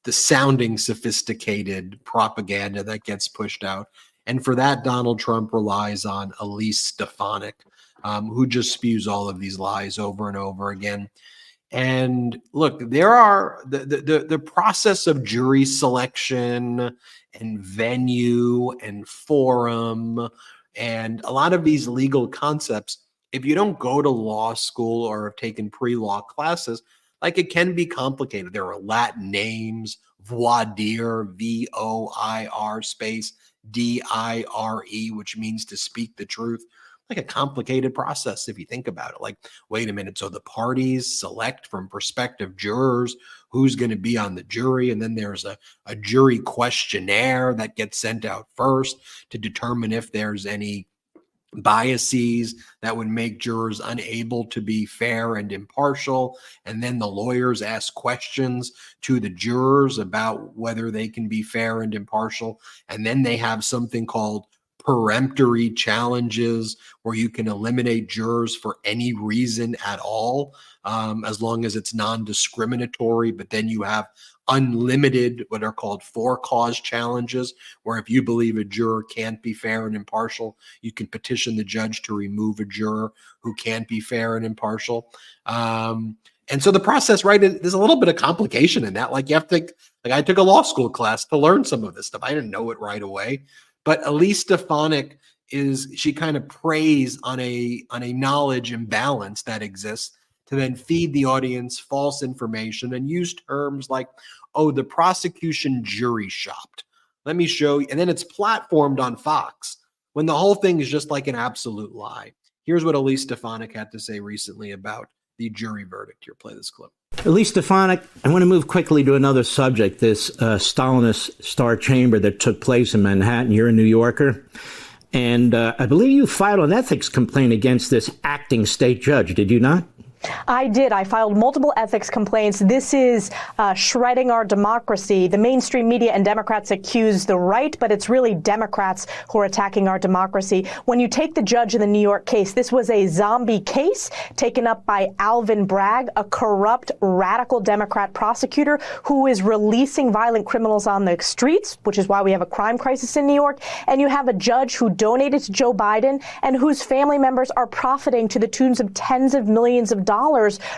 the sounding sophisticated propaganda that gets pushed out. And for that, Donald Trump relies on Elise Stefanik, who just spews all of these lies over and over again. And look, there are the process of jury selection and venue and forum and a lot of these legal concepts. If you don't go to law school or have taken pre-law classes, like it can be complicated. There are Latin names, voir dire, V-O-I-R space D-I-R-E, which means to speak the truth. Like a complicated process if you think about it. Like, wait a minute, so the parties select from prospective jurors who's going to be on the jury, and then there's a jury questionnaire that gets sent out first to determine if there's any biases that would make jurors unable to be fair and impartial. And then the lawyers ask questions to the jurors about whether they can be fair and impartial. And then they have something called peremptory challenges where you can eliminate jurors for any reason at all, as long as it's non-discriminatory. But then you have unlimited, what are called for-cause challenges, where if you believe a juror can't be fair and impartial, you can petition the judge to remove a juror who can't be fair and impartial. And so the process, right, there's a little bit of complication in that. Like you have to, like I took a law school class to learn some of this stuff. I didn't know it right away. But Elise Stefanik she kind of preys on a knowledge imbalance that exists to then feed the audience false information and use terms like, oh, the prosecution jury shopped. Let me show you. And then it's platformed on Fox when the whole thing is just like an absolute lie. Here's what Elise Stefanik had to say recently about the jury verdict. Here, play this clip. Elise Stefanik, I want to move quickly to another subject, this Stalinist Star Chamber that took place in Manhattan. You're a New Yorker. And I believe you filed an ethics complaint against this acting state judge, did you not? I did. I filed multiple ethics complaints. This is shredding our democracy. The mainstream media and Democrats accuse the right, but it's really Democrats who are attacking our democracy. When you take the judge in the New York case, this was a zombie case taken up by Alvin Bragg, a corrupt, radical Democrat prosecutor who is releasing violent criminals on the streets, which is why we have a crime crisis in New York. And you have a judge who donated to Joe Biden and whose family members are profiting to the tunes of tens of millions of dollars,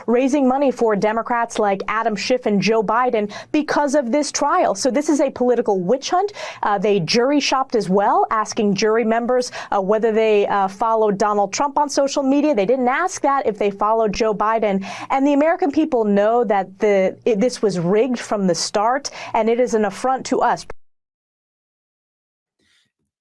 raising money for Democrats like Adam Schiff and Joe Biden because of this trial. So this is a political witch hunt. They jury shopped as well, asking jury members whether they followed Donald Trump on social media. They didn't ask that if they followed Joe Biden. And the American people know that this was rigged from the start, and it is an affront to us.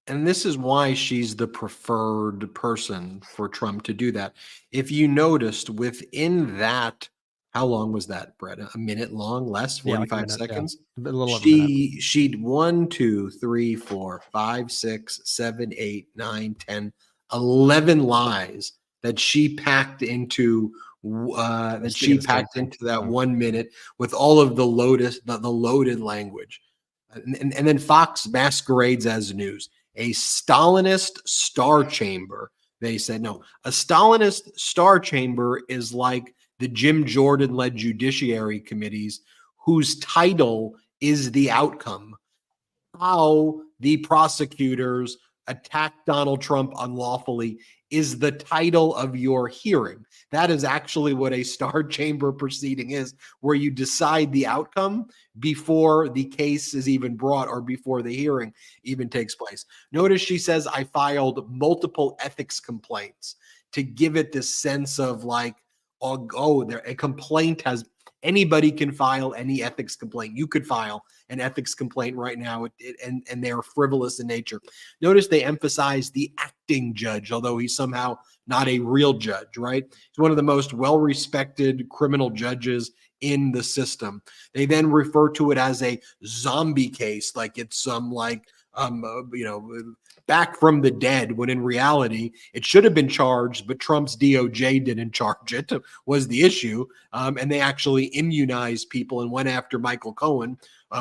And this is why she's the preferred person for Trump to do that. If you noticed within that, how long was that, Brett? A minute long, less, 45 seconds? Yeah. A little over a minute. She'd 1, 2, 3, 4, 5, 6, 7, 8, 9, 10, 11 lies that she packed into that 1 minute with all of the loaded language. And then Fox masquerades as news. A Stalinist star chamber. They said, no, a Stalinist star chamber is like the Jim Jordan-led judiciary committees whose title is the outcome. How the prosecutors attacked Donald Trump unlawfully is the title of your hearing. That is actually what a star chamber proceeding is, where you decide the outcome before the case is even brought or before the hearing even takes place. Notice she says, I filed multiple ethics complaints, to give it this sense of like, a complaint has, anybody can file any ethics complaint. You could file an ethics complaint right now, and they're frivolous in nature. Notice they emphasize the acting judge, although he's somehow not a real judge, right? He's one of the most well-respected criminal judges in the system. They then refer to it as a zombie case, like it's some back from the dead, when in reality it should have been charged, but Trump's DOJ didn't charge it, was the issue. And they actually immunized people and went after Michael Cohen,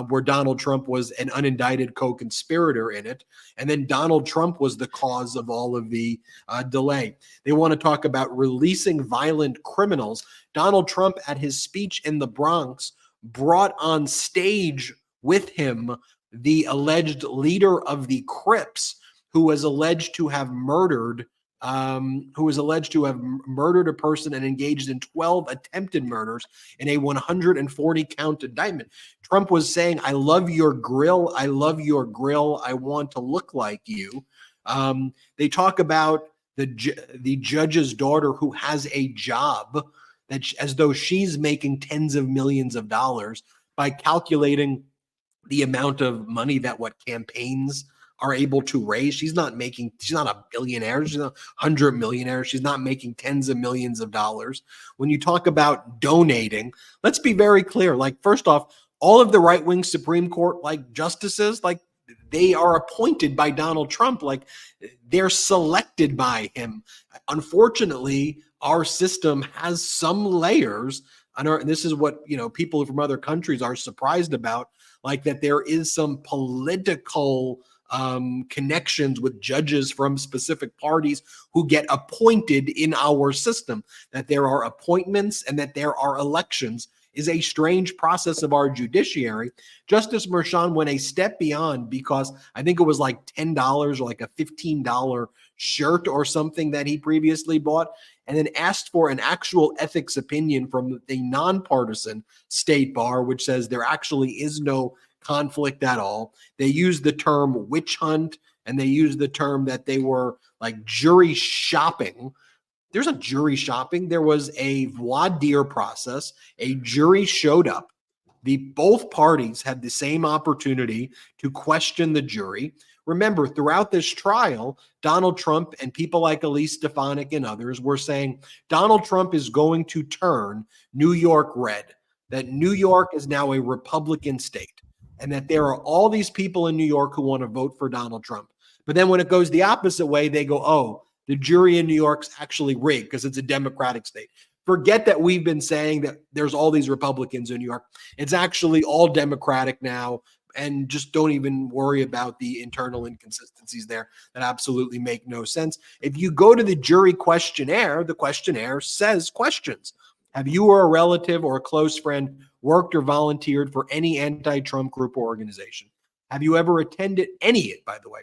where Donald Trump was an unindicted co-conspirator in it. And then Donald Trump was the cause of all of the delay. They want to talk about releasing violent criminals. Donald Trump, at his speech in the Bronx, brought on stage with him the alleged leader of the Crips, who was alleged to have murdered a person and engaged in 12 attempted murders in a 140 count indictment. Trump was saying, I love your grill. I love your grill. I want to look like you. They talk about the judge's daughter who has a job, as though she's making tens of millions of dollars by calculating the amount of money that campaigns are able to raise. She's not a billionaire. She's not 100 millionaires. She's not making tens of millions of dollars. When you talk about donating, let's be very clear. Like, first off, all of the right-wing Supreme Court justices, they are appointed by Donald Trump. They're selected by him. Unfortunately, our system has some layers, and this is what people from other countries are surprised about, that there is some political connections with judges from specific parties who get appointed in our system. That there are appointments and that there are elections is a strange process of our judiciary. Justice Merchan went a step beyond, because I think it was $10 or a $15 shirt or something that he previously bought, and then asked for an actual ethics opinion from the nonpartisan state bar, which says there actually is no conflict at all. They used the term witch hunt, and they used the term that they were jury shopping. There's a jury shopping. There was a voir dire process. A jury showed up. Both parties had the same opportunity to question the jury. Remember, throughout this trial, Donald Trump and people like Elise Stefanik and others were saying Donald Trump is going to turn New York red, that New York is now a Republican state, and that there are all these people in New York who want to vote for Donald Trump. But then when it goes the opposite way, they go, oh, the jury in New York's actually rigged because it's a Democratic state. Forget that we've been saying that there's all these Republicans in New York. It's actually all Democratic now, and just don't even worry about the internal inconsistencies there that absolutely make no sense. If you go to the jury questionnaire, the questionnaire says questions. Have you or a relative or a close friend worked or volunteered for any anti-Trump group or organization? Have you ever attended by the way?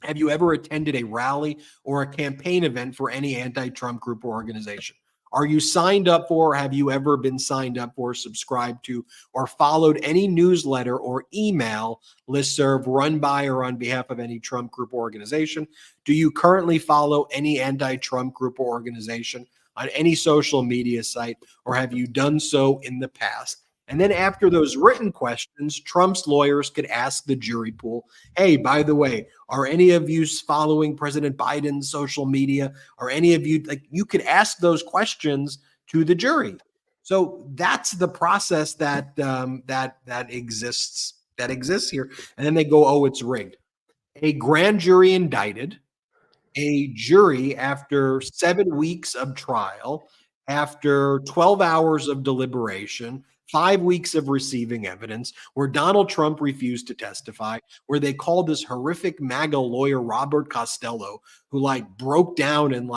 Have you ever attended a rally or a campaign event for any anti-Trump group or organization? Are you signed up for, or have you ever been signed up for, subscribed to, or followed any newsletter or email listserv run by or on behalf of any Trump group or organization? Do you currently follow any anti-Trump group or organization on any social media site, or have you done so in the past? And then after those written questions, Trump's lawyers could ask the jury pool, hey, by the way, are any of you following President Biden's social media? Are any of you, you could ask those questions to the jury. So that's the process that exists here. And then they go, oh, it's rigged. A grand jury indicted. A jury, after 7 weeks of trial, after 12 hours of deliberation, 5 weeks of receiving evidence, where Donald Trump refused to testify, where they called this horrific MAGA lawyer, Robert Costello, who broke down and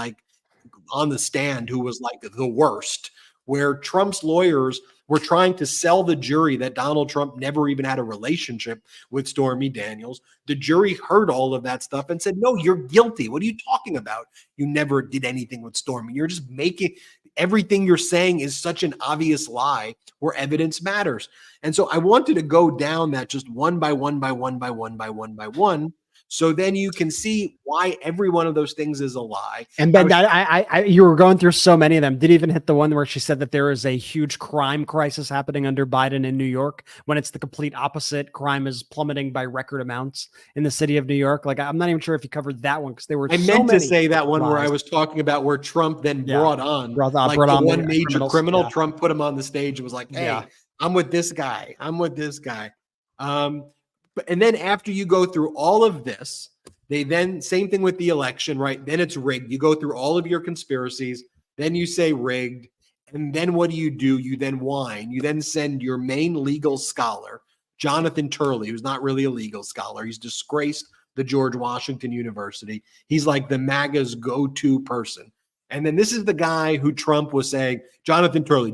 on the stand, who was the worst, where Trump's lawyers were trying to sell the jury that Donald Trump never even had a relationship with Stormy Daniels. The jury heard all of that stuff and said, no, you're guilty. What are you talking about? You never did anything with Stormy. You're just making everything you're saying is such an obvious lie where evidence matters. And so I wanted to go down that just one by one by one by one by one by one. So then you can see why every one of those things is a lie. And Ben, you were going through so many of them. Did even hit the one where she said that there is a huge crime crisis happening under Biden in New York, when it's the complete opposite. Crime is plummeting by record amounts in the city of New York. Like, I'm not even sure if you covered that one, because there were I meant to say that one where I was talking about where Trump then brought on one major criminal. Yeah. Trump put him on the stage and was like, hey, I'm with this guy. I'm with this guy. And then after you go through all of this, they then, same thing with the election, right? Then it's rigged. You go through all of your conspiracies, then you say rigged. And then what do? You then whine. You then send your main legal scholar, Jonathan Turley, who's not really a legal scholar. He's disgraced the George Washington University. He's like the MAGA's go-to person. And then this is the guy who Trump was saying, Jonathan Turley.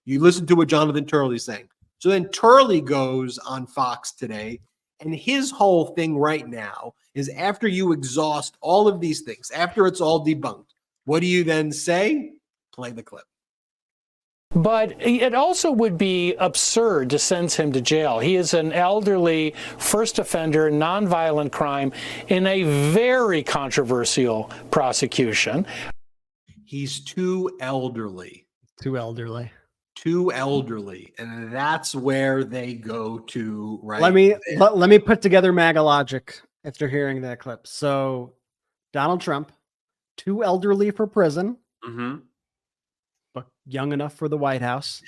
You listen to what Jonathan Turley's saying. So then Turley goes on Fox today, and his whole thing right now is, after you exhaust all of these things, after it's all debunked, what do you then say? Play the clip. But it also would be absurd to send him to jail. He is an elderly first offender, nonviolent crime in a very controversial prosecution. He's too elderly. Too elderly, and that's where they go to. Right. Let me put together MAGA logic after hearing that clip. So, Donald Trump, too elderly for prison, but young enough for the White House.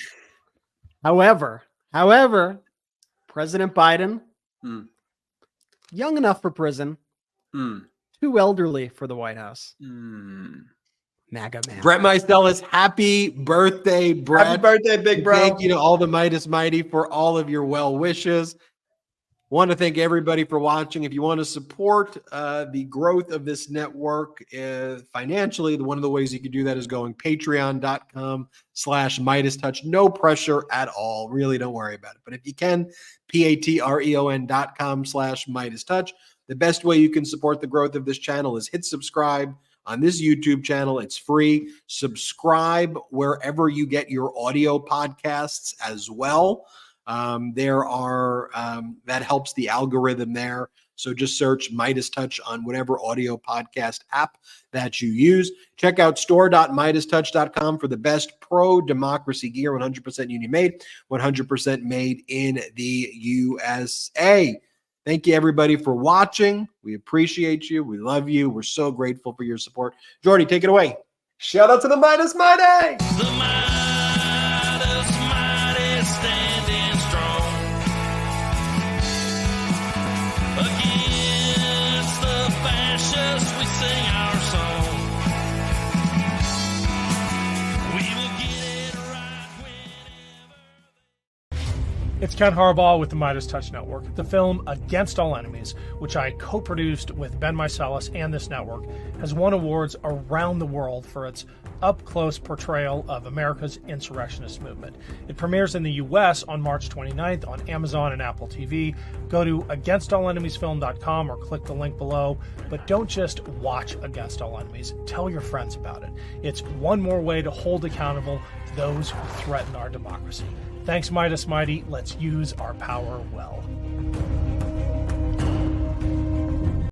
However, President Biden, young enough for prison, too elderly for the White House. MAGA man. Brett Meiselas, happy birthday, Brett. Happy birthday, big bro. Thank you to all the Meidas Mighty for all of your well wishes. Want to thank everybody for watching. If you want to support the growth of this network financially, one of the ways you can do that is going patreon.com/MeidasTouch. No pressure at all. Really, don't worry about it. But if you can, patreon.com/MeidasTouch. The best way you can support the growth of this channel is hit subscribe on this YouTube channel. It's free. Subscribe wherever you get your audio podcasts as well. That helps the algorithm there. So just search MeidasTouch on whatever audio podcast app that you use. Check out store.MeidasTouch.com for the best pro-democracy gear, 100% union made, 100% made in the USA. Thank you, everybody, for watching. We appreciate you. We love you. We're so grateful for your support. Jordy, take it away. Shout out to the Meidas Mighty. The Meidas Mighty standing strong against the fascists. We sing our song. We will get it right whenever. It's Ken Harbaugh with the MeidasTouch Network. The film Against All Enemies, which I co-produced with Ben Meiselas and this network, has won awards around the world for its up-close portrayal of America's insurrectionist movement. It premieres in the U.S. on March 29th on Amazon and Apple TV. Go to againstalllenemiesfilm.com or click the link below. But don't just watch Against All Enemies. Tell your friends about it. It's one more way to hold accountable those who threaten our democracy. Thanks, Meidas Mighty. Let's use our power well.